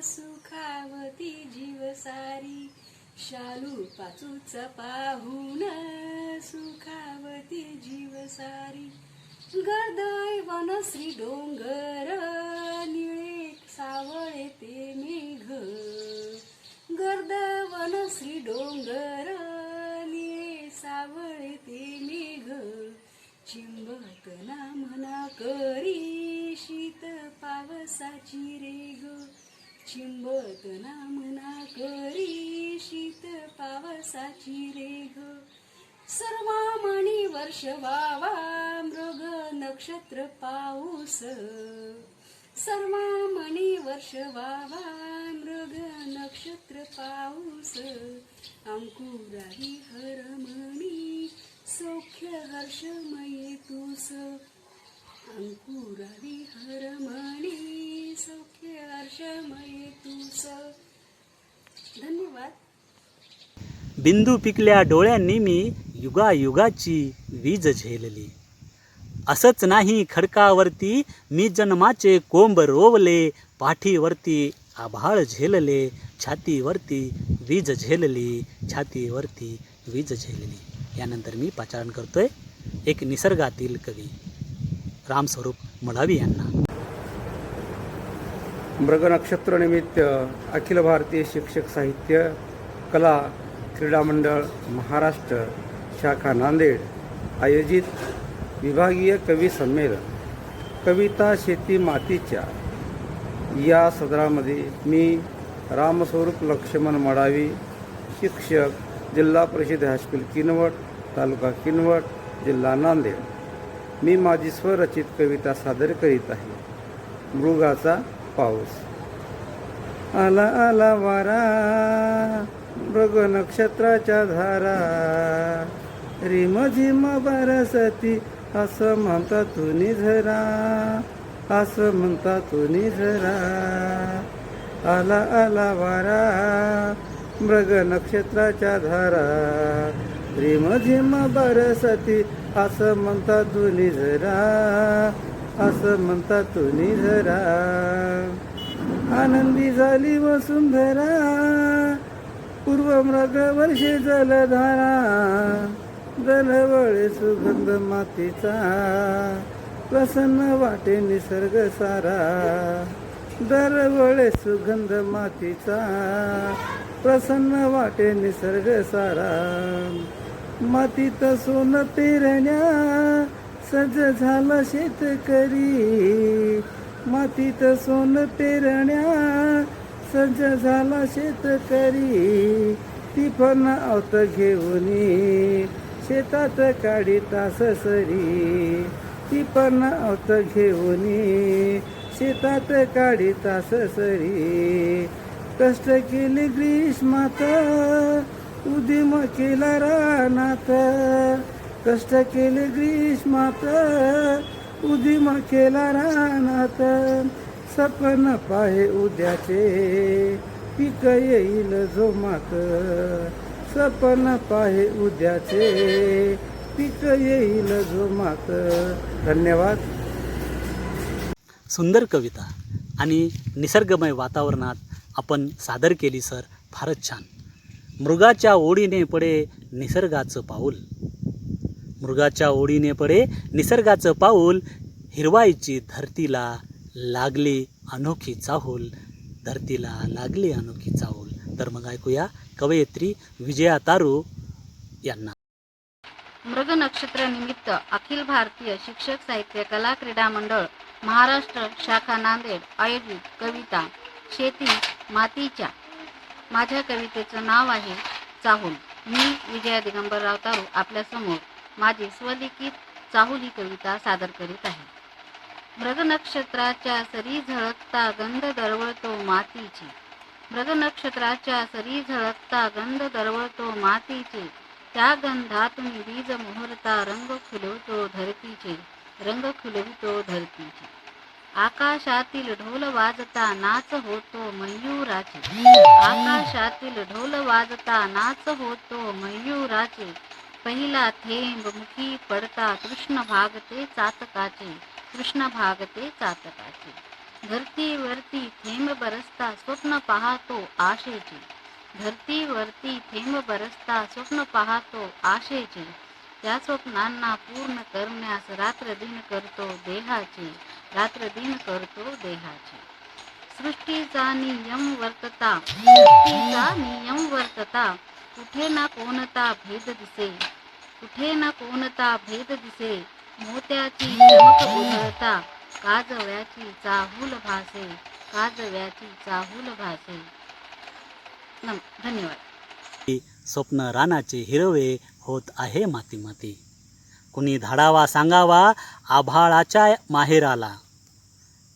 सुखावती जीव सारी, शालू पाचूचा पाहून सुखावती जीव सारी. गर्दय वनश्री डोंगर निळे सावळे ते मेघ, गर्द वनश्री डोंगर निळे सावळे ते मेघ. चिंबतना मना करी शीत पावसाची रेग, चिंबतना मना करी शीत पावसाची रेग. सर्वामणी वर्ष वावा मृग नक्षत्र पाऊस, सर्वामणी वर्ष वावा मृग नक्षत्र पाऊस. अंकुरारी हरमणी सौख्य हर्षमये तूस, अंकुरारी हरमणी सौख्य हर्षमये तूस. धन्यवाद. बिंदू पिकल्या डोळ्यांनी मी युगायुगाची वीज झेलली. असंच नाही खडकावरती मी जन्माचे कोंब रोवले, पाठीवरती आभाळ झेलले, छातीवरती वीज झेलली, छातीवरती वीज झेलली. यानंतर मी पाचारण करतोय एक निसर्गातील कवी रामस्वरूप मडावी यांना. मृग नक्षत्र निमित्त अखिल भारतीय शिक्षक साहित्य कला क्रीडा मंडळ महाराष्ट्र शाखा नांदेड आयोजित विभागीय कवी संमेलन कविता शेती मातीच्या या सदरामध्ये मी रामस्वरूप लक्ष्मण मडावी, शिक्षक जिल्हा परिषद हायस्कूल किनवट, तालुका किनवट, जिल्हा नांदेड. मी माझी स्वरचित कविता सादर करीत आहे. मृगाचा पाऊस. आला आला वारा मृग नक्षत्राच्या धारा, रिमझिम बरसती असं म्हणता तुनी झरा, असं म्हणता तुनी झरा. आला आला वारा मृग नक्षत्राच्या धारा, रिमझिम बरसती असं म्हणता तुनी झरा, असं म्हणता तुनी झरा. आनंदी झाली वसुंधरा पूर्व मृग वर्षे जलधारा, जलवळे सुगंध मातीचा प्रसन्न वाटे निसर्ग सारा, दरवळे सुगंध मातीचा प्रसन्न वाटे निसर्ग सारा. मातीत सोन पेरण्या सज्ज झाला शेतकरी, मातीत सोन पेरण्या सज्ज झाला शेतकरी. ती पण आवत घेऊनी शेतात काढिता ससरी, ती पण आवत घेऊनी शेतात काढिता ससरी. कष्ट केले ग्रीष्मात उदिम केला रानात, कष्ट केले ग्रीष्मात, उदिम केला रानात, सपन पाहे उद्याचे, पीक येईल जोमात, सपन पाहे उद्याचे, पीक येईल जोमात. धन्यवाद. सुंदर कविता आणि निसर्गमय वातावरणात आपण सादर केली सर. फारच छान. मृगाच्या ओढीने पडे निसर्गाचं पाऊल, मृगाच्या ओढीने पडे निसर्गाचं पाऊल, हिरवाईची धरतीला लागली अनोखी चाहूल, धरतीला लागली अनोखी चाहूल. तर मग ऐकूया कवयित्री विजया तारू यांना. मृग नक्षत्र निमित्त अखिल भारतीय शिक्षक साहित्य कला क्रीडा मंडळ महाराष्ट्र शाखा नांदेड आयोजित कविता शेती मातीच्या. माझ्या कवितेचं नाव आहे चाहूल. मी विजया दिगंबर रावतारू आपल्यासमोर माझी स्वलिखित चाहूल ही कविता सादर करीत आहे. मृग नक्षत्राच्या सरी झळकता गंध दरवळतो मातीची, मृग नक्षत्राच्या सरी झळकता गंध दरवळतो मातीचे, त्या गंधातून बीज मुहूर्ता रंग फुलवतो धरतीचे, रंग फुलवितो धरतीचे. आकाशातील ढोल वाजता नाच होतो मयूराचे, आकाशातील ढोल वाजता नाच होतो मयूराचे, पहिला थेंब मुखी पडता कृष्ण भागते चातकाचे, कृष्ण भागते चातकाचे. धरतीवरती थेंब बरसता स्वप्न पाहतो आशेचे, धरतीवरती थेंब बरसता स्वप्न पाहतो आशेचे, त्या स्वप्नांना पूर्ण करण्यास रात्र दिन करतो देहाचे, रात्र दिन करतो देहाचे. सृष्टीचा नियम वर्तता, सृष्टीचा नियम वर्तता, कुठे ना कोणता भेद दिसे, कुठे ना कोणता भेद दिसे, मोत्याची चमक उधळता काजव्याची चाहूल भासे, काजव्याची चाहूल भासे. धन्यवाद. स्वप्न रानाचे हिरवे होत आहे माती माती, कुणी धाडावा सांगावा आभाळाच्या माहेराला,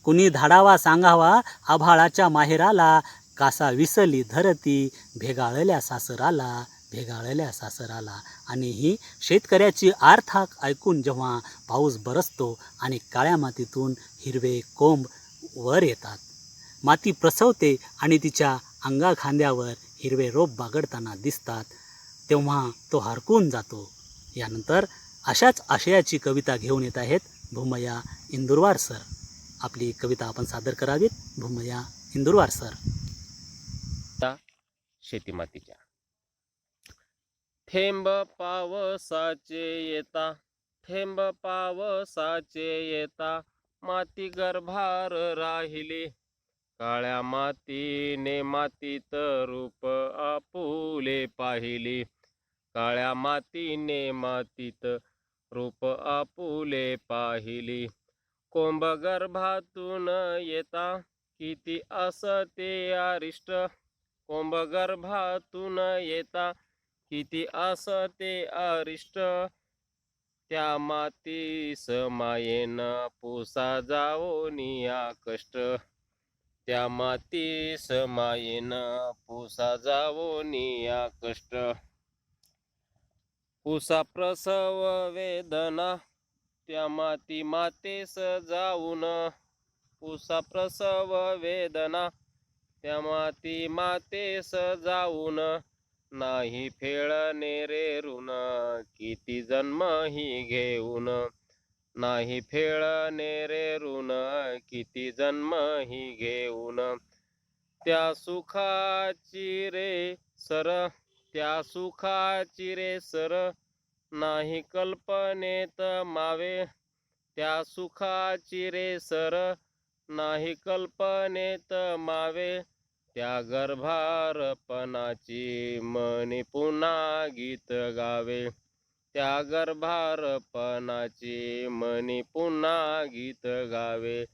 कुणी धाडावा सांगावा आभाळाच्या माहेराला, कासा विसली धरती भेगाळल्या सासराला, भेगाळल्या सासराला. आणि ही शेतकऱ्याची आर्ताक ऐकून जेव्हा पाऊस बरसतो आणि काळ्या मातीतून हिरवे कोंब वर येतात, माती प्रसवते आणि तिच्या अंगाखांद्यावर हिरवे रोप बागडताना दिसतात, तेव्हा तो हरकून जातो. यानंतर अशाच आशयाची कविता घेऊन येत आहेत भूमया इंदुरवार सर. आपली कविता आपण सादर करावीत. भूमया इंदुरवार सर. शेतीमातीच्या. थेंब पावसाचे येता, थेंब पावसाचे येता, माती गर्भार राहिली, काळ्या मातीने मातीत रूप आपुले पाहिली, काळ्या मातीने मातीत रूप आपुले पाहिली. कोंब गर्भातून येता किती असते अरिष्ट, कोंब गर्भातून येता किती असते अरिष्ट, त्या मातीस मायेन पुसा जावोनिया कष्ट, त्या मातीस मायेन पुसा जावोनिया कष्ट. पुसा प्रसव वेदना त्या माती मातेस जाऊन, पुसा प्रसव वेदना त्या माती मातेस जाऊन, नाही फेळणे रे ऋण किती जन्म ही घेऊन, नाही फेळणे रे ऋण किती जन्म ही घेऊन. त्या सुखाची रे सर, त्या सुखाची रे सर, नाही कल्पनेत मावे, त्या सुखाची रे सर, नाही कल्पनेत मावे. त्या गर्भारपणाची मनी पुन्हा गीत गावे, त्या गर्भारपणाची मनी पुन्हा गीत गावे.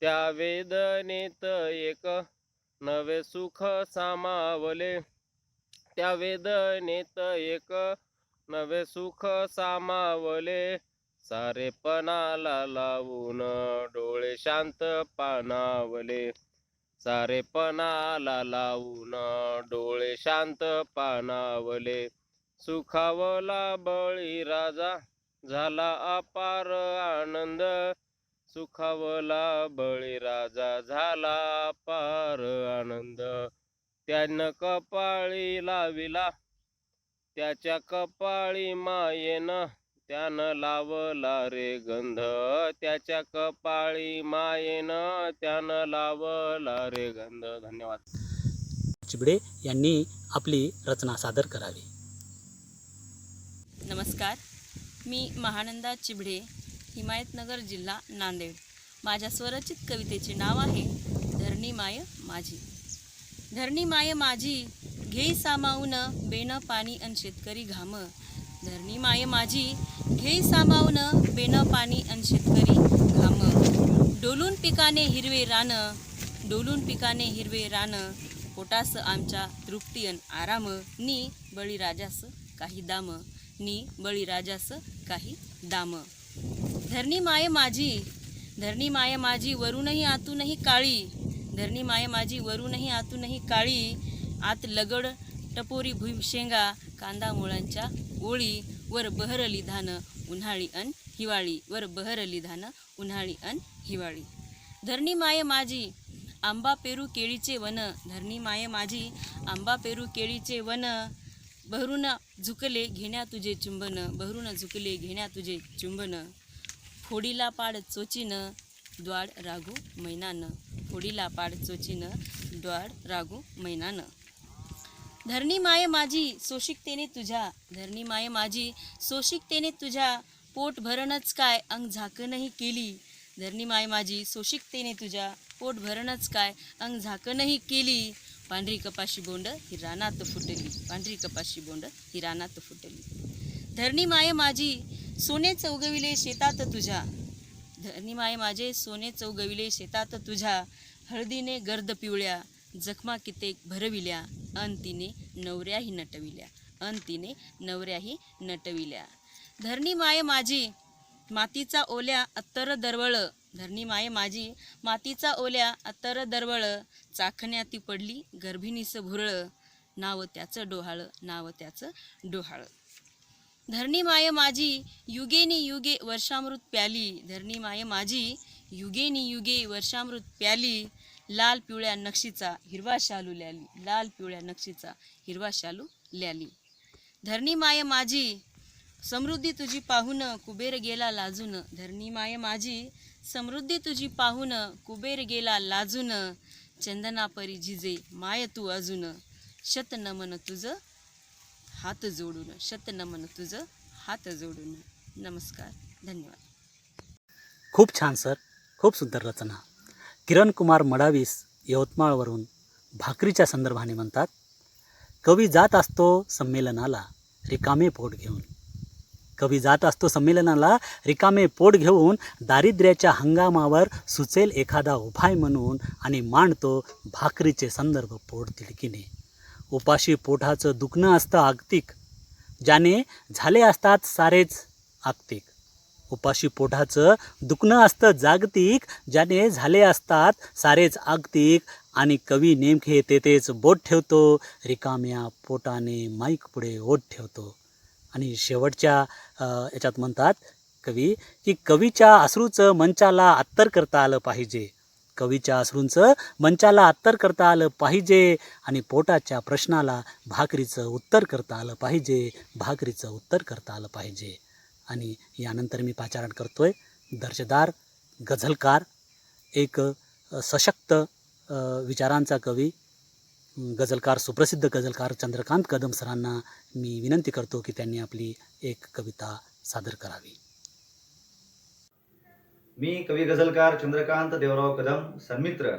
त्या वेदनेत एक नवे सुख सामावले, त्या वेदनेत एक नवे सुख सामावले. सारेपणाला लावून डोळे शांत पाणावले, सारेपणाला लावून डोळे शांत पाणावले. सुखावला बळीराजा झाला अपार आनंद. सुखावला बळीराजा झाला अपार आनंद. त्यानं कपाळी लाविला त्याच्या कपाळी मायेनं, त्यानं लावला रे गंध. त्याच्या कपाळी मायेनं त्यानं लावला रे गंध. धन्यवाद. चिबडे यांनी आपली रचना सादर करावी. नमस्कार, मी महानंदा चिबडे, हिमायतनगर जिल्हा नांदेड. माझ्या स्वरचित कवितेचे नाव आहे धरणी माय माझी. धरणी माय माझी घेई सामावून बेन पाणी अन शेतकरी घाम. धरणी माय माझी घेई सामावून बेन पाणी अन शेतकरी घाम. डोलून पिकाने हिरवे रान, डोलून पिकाने हिरवे रान. पोटास आमच्या तृप्ती अन आराम. नी बळीराजास काही दाम, नी बळीराजास काही दाम. धरणी माय माझी, धरणी माय माझी वरूनही आतूनही काळी. धरणी माय माझी वरूनही आतूनही काळी. आत लगड टपोरी भुईशेंगा, कांदा मुळांच्या ओळी. वर बहरली धान उन्हाळी अन हिवाळी, वर बहरली धान उन्हाळी अन हिवाळी. धरणी माय माझी आंबा पेरू केळीचे वन. धरणी माय माझी आंबा पेरू केळीचे वन. बहरून झुकले घेण्या तुझे चुंबन, बहरून झुकले घेण्या तुझे चुंबन. फोडीला पाड चोचीन द्वाड राघू मैनान, फोडीला पाड चोचीन द्वाड राघू मैनान. धरणी माय माझी सोशिकतेने तुझ्या, धरणी माय माझी सोशिकतेने तुझ्या. पोट भरणच काय अंग झाकणही केली. धरणी माय माझी सोशिकतेने तुझ्या. पोट भरणच काय अंग झाकणही केली. पांढरी कपाशी बोंड ही रानात फुटली, पांढरी कपाशी बोंड ही रानात फुटली. धरणी माय माझी सोने चौगविले शेतात तुझ्या. धरणी माय माझे सोने चौगविले शेतात तुझ्या. हळदीने गर्द पिवळ्या जखमा कित्येक भरविल्या. अन तिने नवऱ्याही नटविल्या, अन तिने नवऱ्याही नटविल्या. धरणी माय माझी मातीचा ओल्या अत्तर दरवळ. धरणी माय माझी मातीचा ओल्या अत्तर दरवळ. चाखण्या ती पडली गर्भिणीस भुरळ. नाव त्याचं डोहाळ, नाव त्याचं डोहाळ. धरणी माय माझी युगेनी युगे वर्षामृत प्याली. धरणी माय माझी युगेनी युगे वर्षामृत प्याली. लाल पिवळ्या नक्षीचा हिरवा शालू ल्याली, लाल पिवळ्या नक्षीचा हिरवा शालू ल्याली. धरणी माय माझी समृद्धी तुझी पाहून कुबेर गेला लाजून. धरणी माय माझी समृद्धी तुझी पाहून कुबेर गेला लाजून. चंदना परी झिजे माय तू अजून. शत नमन तुझं हात जोडून, शत नमन तुझं हात जोडून. नमस्कार, धन्यवाद. खूप छान सर, खूप सुंदर रचना. किरण कुमार मडावीस यवतमाळवरून भाकरीच्या संदर्भाने म्हणतात, कवी जात असतो संमेलनाला रिकामे पोट घेऊन. कवी जात असतो संमेलनाला रिकामे पोट घेऊन. दारिद्र्याच्या हंगामावर सुचेल एखादा उपाय म्हणून आणि मांडतो भाकरीचे संदर्भ पोट तिडकीने. उपाशी पोटाचं दुखणं असतं आगतिक, ज्याने झाले असतात सारेच आगतिक. उपाशी पोटाचं दुखणं असतं जागतिक, ज्याने झाले असतात सारेच आगतिक. आणि कवी नेमके तेथेच बोट ठेवतो, रिकाम्या पोटाने माईक पुढे ओठ ठेवतो. आणि शेवटच्या याच्यात म्हणतात कवी की कवीच्या अश्रूचं मंचाला अत्तर करता आलं पाहिजे. कवीच्या अश्रूंचं मंचाला अत्तर करता आलं पाहिजे. आणि पोटाच्या प्रश्नाला भाकरीचं उत्तर करता आलं पाहिजे, भाकरीचं उत्तर करता आलं पाहिजे. आणि यानंतर मी पाचारण करतोय दर्जेदार गझलकार, एक सशक्त विचारांचा कवी, गझलकार, सुप्रसिद्ध गझलकार चंद्रकांत कदम सरांना मी विनंती करतो की त्यांनी आपली एक कविता सादर करावी. मी कवी गझलकार चंद्रकांत देवराव कदम, सन्मित्र,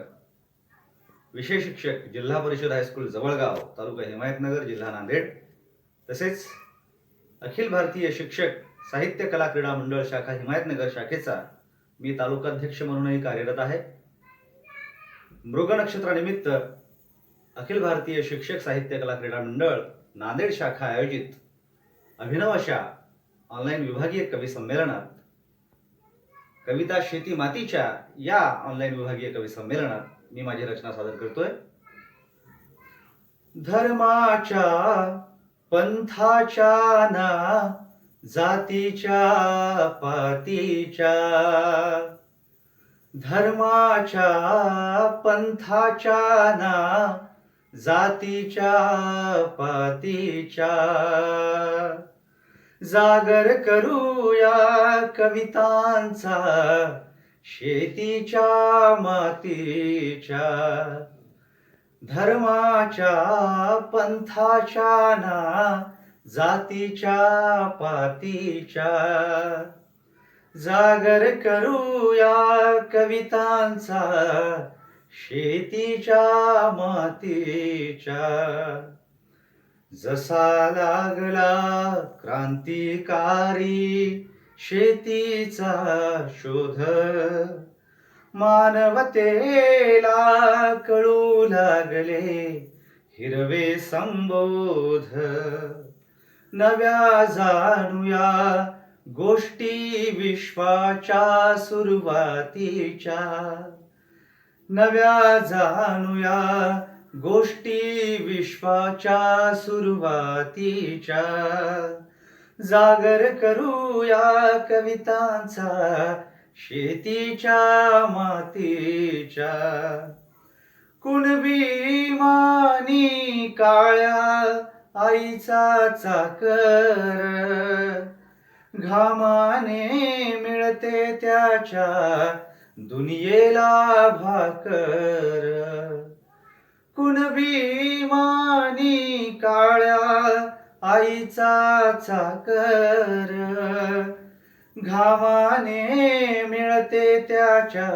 विषय शिक्षक, जिल्हा परिषद हायस्कूल जवळगाव, तालुका हिमायतनगर, जिल्हा नांदेड, तसेच अखिल भारतीय शिक्षक साहित्य कला क्रीडा मंडळ शाखा हिमायतनगर शाखेचा मी तालुकाध्यक्ष म्हणूनही कार्यरत आहे. मृग नक्षत्रानिमित्त अखिल भारतीय शिक्षक साहित्य कला क्रीडा मंडळ नांदेड शाखा आयोजित अभिनव अशा ऑनलाईन विभागीय कवी संमेलनात कविता शेती मातीच्या या ऑनलाईन विभागीय कवी संमेलनात मी माझी रचना सादर करतोय. धर्माच्या पंथाच्या ना जातीच्या पातीच्या, धर्माच्या पंथाच्या ना जातीच्या पातीच्या, जागर करूया कवितांचा शेतीच्या मातीच्या, धर्माच्या पंथाच्या ना जातीच्या पातीच्या, जागर करूया कवितांचा शेतीच्या मातीच्या. जसा लागला क्रांतिकारी शेतीचा शोध, मानवतेला कळू लागले हिरवे संबोध. नव्या जाणूया गोष्टी विश्वाच्या सुरुवातीच्या, नव्या जाणूया गोष्टी विश्वाच्या सुरुवातीच्या, जागर करूया कवितांचा शेतीच्या मातीच्या. कुणबी मानी काळ्या आईचा चाकर, घामाने मिळते त्याच्या दुनियेला भाकर. कुणबी मानी काळ्या आईचा चाकर, घामाने मिळते त्याच्या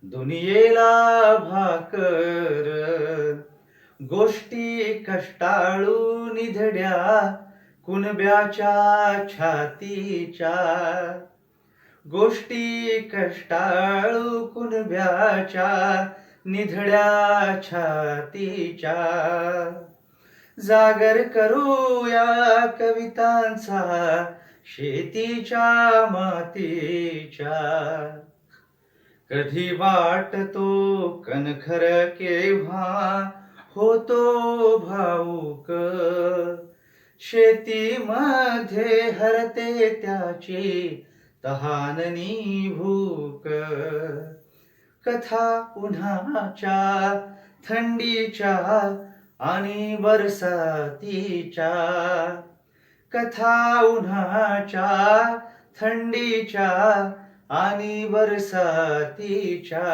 दुनियेला भाकर. गोष्टी कष्टाळू निधड्या कुणब्याच्या छातीच्या, गोष्टी कष्टाळू कुणब्याच्या निधड्या छातीच्या, जागर करूया कवितांचा शेतीच्या मातीच्या. कधी वाटतो कणखर केव्हा होतो भाऊक, शेतीमध्ये हरते त्याची तहाननी भूक. कथा उन्हाच्या थंडीच्या आणि बरसातीच्या, कथा उन्हाच्या थंडीच्या आणि बरसातीच्या,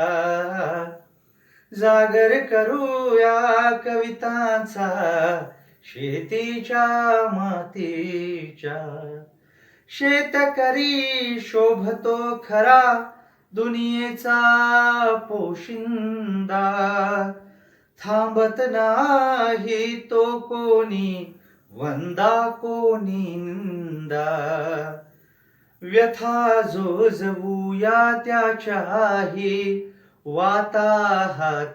जागर करूया कवितांचा शेतीच्या मातीच्या. शेतकरी शोभतो खरा दुनियेचा पोशिंदा, थांबत नाही तो कोणी वंदा कोणी निंदा. व्यथा जोजवूया त्याच्याही वाताहातीच्या,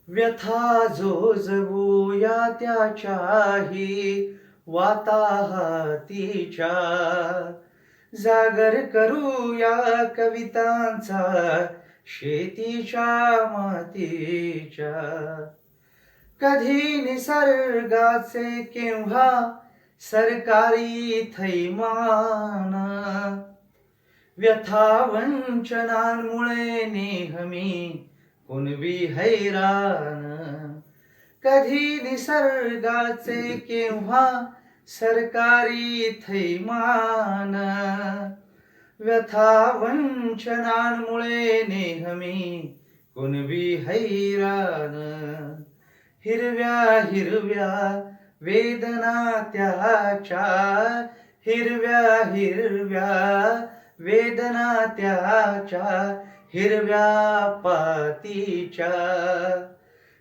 व्यथा जोजवूया त्याच्याही वाताहातीच्या, जागर करूया कवितांचा शेतीच्या मातीच्या. कधी निसर्गाचे केव्हा सरकारी थैमान, व्यथा वंचनांमुळे नेहमी कुणबी हैराण. कधी निसर्गाचे केव्हा सरकारी थैमान, व्यथा वंचनांमुळे नेहमी कुणबी हैराण. हिरव्या हिरव्या वेदना त्याच्या, हिरव्या हिरव्या वेदना त्याच्या हिरव्या पातीच्या,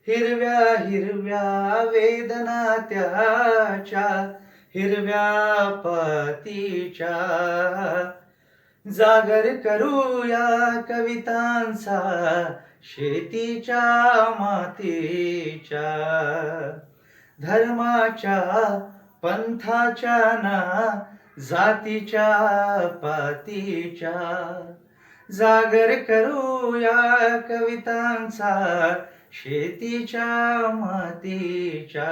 हिरव्या हिरव्या वेदना त्याच्या हिरव्या पातीच्या, जागर करूया कवितांचा शेतीच्या मातीच्या. धर्माच्या पंथाच्या ना जातीच्या पातीच्या, जागर करूया कवितांचा शेतीच्या मातीच्या,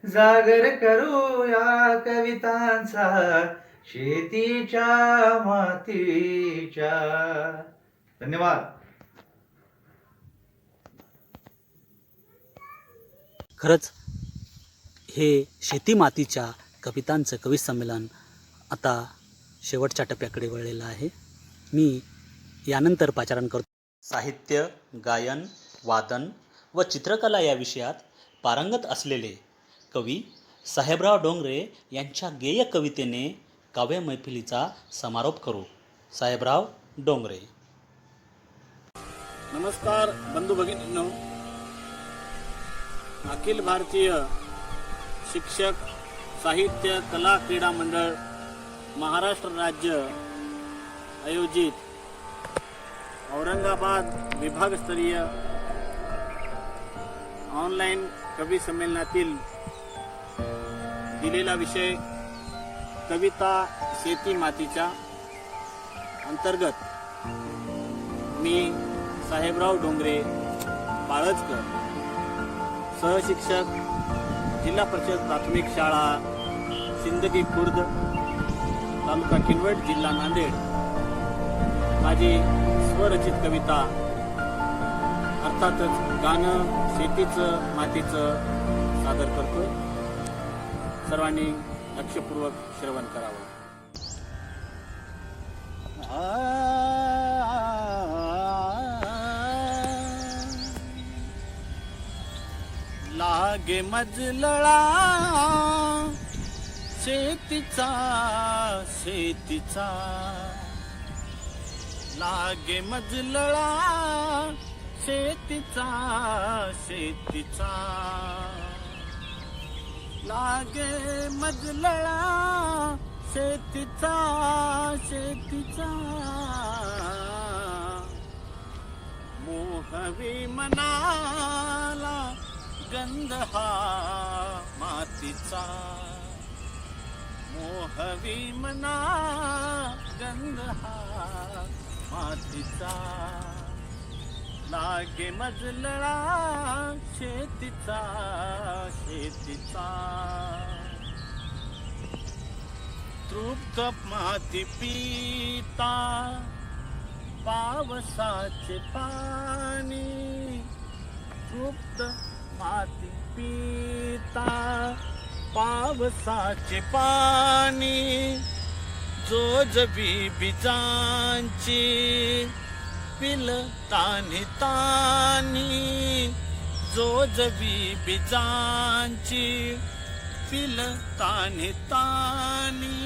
जागर करूया कवितांचा शेतीच्या मातीच्या. धन्यवाद. खरंच हे शेती मातीच्या कवितांचं कवी संमेलन आता शेवटच्या टप्प्याकडे वळलेलं आहे. मी यानंतर पाचारण करतो. साहित्य, गायन, वादन व चित्रकला या विषयात पारंगत असलेले कवी साहेबराव डोंगरे यांच्या गेय कवितेने काव्य मैफिलीचा समारोप करू. साहेबराव डोंगरे. नमस्कार बंधू भगिनींनो. अखिल भारतीय शिक्षक साहित्य कला क्रीडा मंडळ महाराष्ट्र राज्य आयोजित औरंगाबाद विभागस्तरीय ऑनलाईन कवी संमेलनातील दिलेला विषय कविता शेती मातीच्या अंतर्गत मी साहेबराव डोंगरे बाळजकर, सहशिक्षक जिल्हा परिषद प्राथमिक शाळा सिंदगी खुर्द, तालुका किनवट, जिल्हा नांदेड, माझी स्वरचित कविता अर्थातच गाणं शेतीचं मातीचं सादर करतो. सर्वांनी लक्षपूर्वक श्रवण करावं. लागे मजलळा शेतीचा शेतीचा, लागे मजलळा शेतीचा शेतीचा, लागे मजलळा शेतीचा शेतीचा, मोहवी मनाला गंध हा मातीचा, मोहवी मना गंध हा मातीचा, लागे मजलळा शेतीचा शेतीचा, तृप्त माती पिता पावसाचे पाणी, तृप्त माती पिता पावसाचे पाणी, जोजबी बीजांची पिल तानी तानी, जोजबी बीजांची पिल तानी तानी,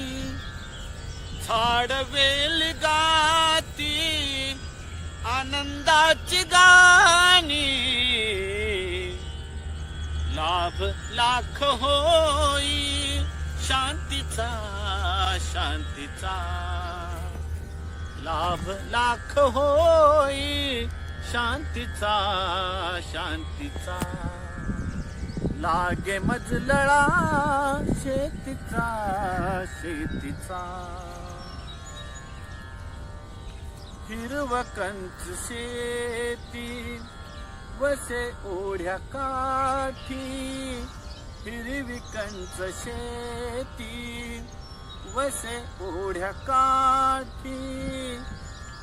झाड वेल गाती आनंदाची गाणी, लाभ लाख होई शांतीचा शांतीचा, लाभ लाख होई शांतीचा शांतीचा, लागे मजलळा शेतीचा शेतीचा, हिरव कंच शेती वसे ओढ्या काठी, हिरवी कंच शेती वसे ओढ्या काठी,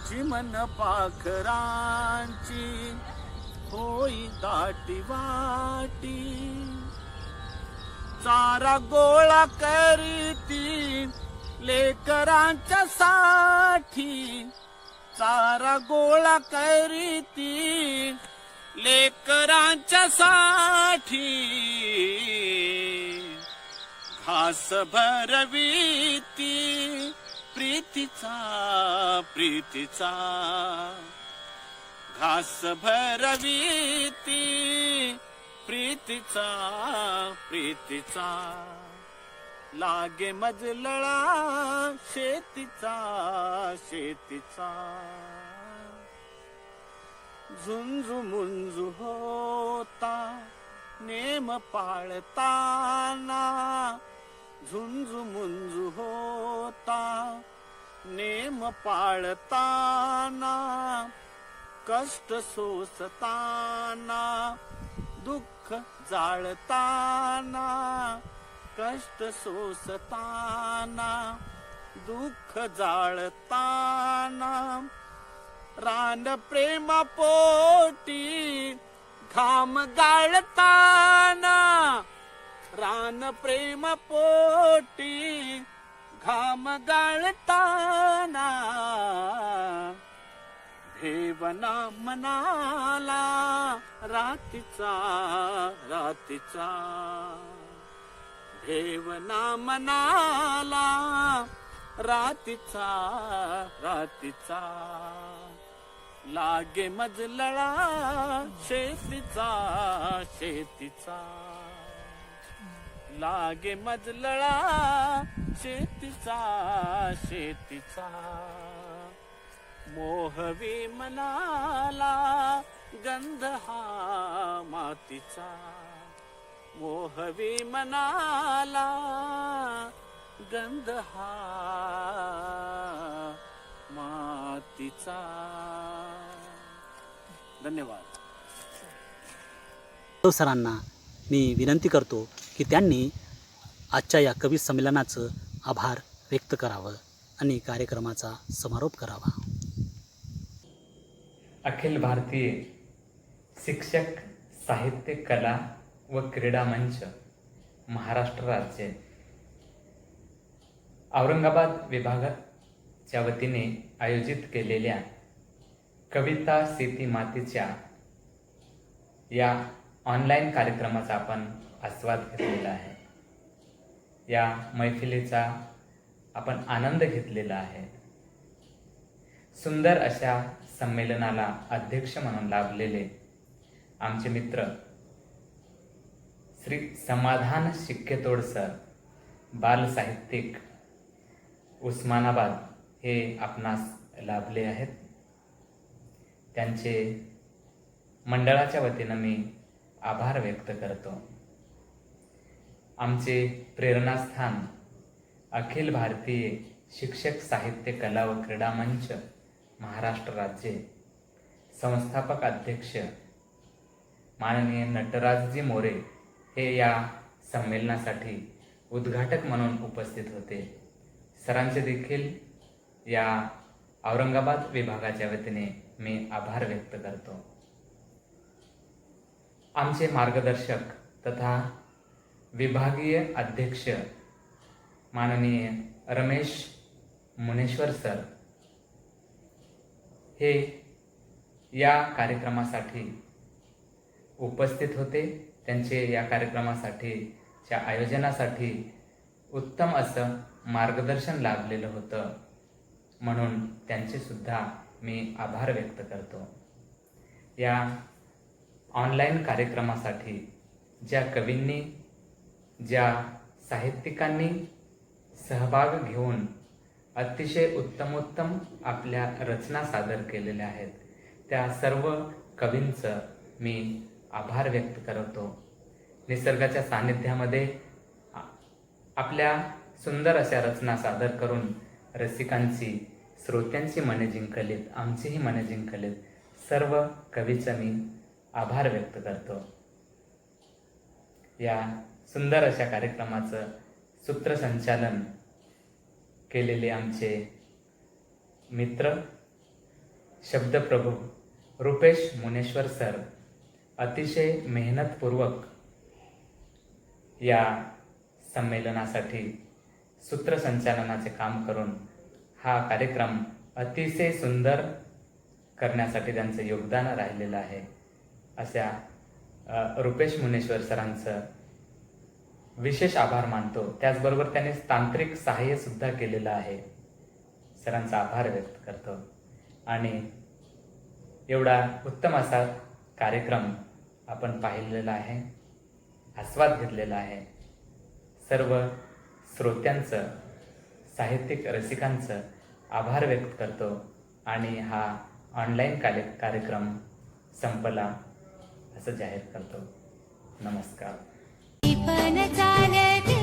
चिमण पाखरांची होई दाटी वाटी, चारा गोळा करीती लेकरांच्या साठी, चारा गोळा करीती लेकरांच्या साठी, घास भरवीती प्रीतीचा प्रीतीचा, घास भरवीती प्रीतीचा प्रीतीचा, लागे मजलळा शेतीचा शेतीचा, झुंजू मुंजू होता नेम पाळताना, झुंजू मुंजू होता नेम पाळताना कष्ट सोसताना दुःख जाळताना कष्ट सोसताना दुःख जाळताना रान प्रेमा पोटी घाम गाळताना रान प्रेमा पोटी घाम गाळताना भेवना मनाला रातीचा रातीचा भेवना मनाला रातीचा रातीचा लागे मजलळा शेतीचा शेतीचा लागे मजलळा शेतीचा शेतीचा मोहवी मनाला गंध हा मातीचा मोहवी मनाला गंध हा मातीचा. धन्यवाद. सरांना मी विनंती करतो की त्यांनी आजच्या या कवी संमेलनाचं आभार व्यक्त करावं आणि कार्यक्रमाचा समारोप करावा. अखिल भारतीय शिक्षक साहित्य कला व क्रीडा मंच महाराष्ट्र राज्य औरंगाबाद विभागाच्या वतीने आयोजित केलेल्या कविता शेती मातीच्या या ऑनलाईन कार्यक्रमाचा आपण आस्वाद घेतलेला आहे. या मैफिलीचा आपण आनंद घेतलेला आहे. सुंदर अशा संमेलनाला अध्यक्ष म्हणून लाभलेले आमचे मित्र श्री समाधान शिक्केतोड सर, बाल साहित्यिक, उस्मानाबाद हे आपणास लाभले आहेत. त्यांचे मंडळाच्या वतीनं मी आभार व्यक्त करतो. आमचे प्रेरणास्थान अखिल भारतीय शिक्षक साहित्य कला व क्रीडा मंच महाराष्ट्र राज्य संस्थापक अध्यक्ष माननीय नटराजजी मोरे हे या संमेलनासाठी उद्घाटक म्हणून उपस्थित होते. सरांचे देखील या औरंगाबाद विभागाच्या वतीने मी आभार व्यक्त करतो. आमचे मार्गदर्शक तथा विभागीय अध्यक्ष माननीय रमेश मुनेश्वर सर हे या कार्यक्रमासाठी उपस्थित होते. त्यांचे या कार्यक्रमासाठीच्या आयोजनासाठी उत्तम असं मार्गदर्शन लाभलेलं होतं, म्हणून त्यांचे सुद्धा मी आभार व्यक्त करतो. या ऑनलाईन कार्यक्रमासाठी ज्या कवींनी, ज्या साहित्यिकांनी सहभाग घेऊन अतिशय उत्तमोत्तम आपल्या रचना सादर केलेल्या आहेत, त्या सर्व कवींचं मी आभार व्यक्त करतो. निसर्गाच्या सानिध्यामध्ये आपल्या सुंदर अशा रचना सादर करून रसिकांची, श्रोत्यांची मने जिंकलीत, आमचीही मने जिंकलीत. सर्व कवीचं मी आभार व्यक्त करतो. या सुंदर अशा कार्यक्रमाचं सूत्रसंचालन केलेले आमचे मित्र शब्दप्रभू रुपेश मुनेश्वर सर अतिशय मेहनतपूर्वक या संमेलनासाठी सूत्रसंचालनाचे काम करून हा कार्यक्रम अतिशय सुंदर करण्यासाठी त्यांचं योगदान राहिलेलं आहे. अशा रुपेश मुनेश्वर सरांचं विशेष आभार मानतो. त्याचबरोबर त्यांनी तांत्रिक सहाय्यसुद्धा केलेलं आहे. सरांचा आभार व्यक्त करतो. आणि एवढा उत्तम असा कार्यक्रम आपण पाहिलेला आहे, आस्वाद घेतलेला आहे. सर्व श्रोत्यांचं, साहित्यिक रसिकांचं आभार व्यक्त करतो. आणि हा ऑनलाईन कार्यक्रम संपला असं जाहीर करतो. नमस्कार. पण चालते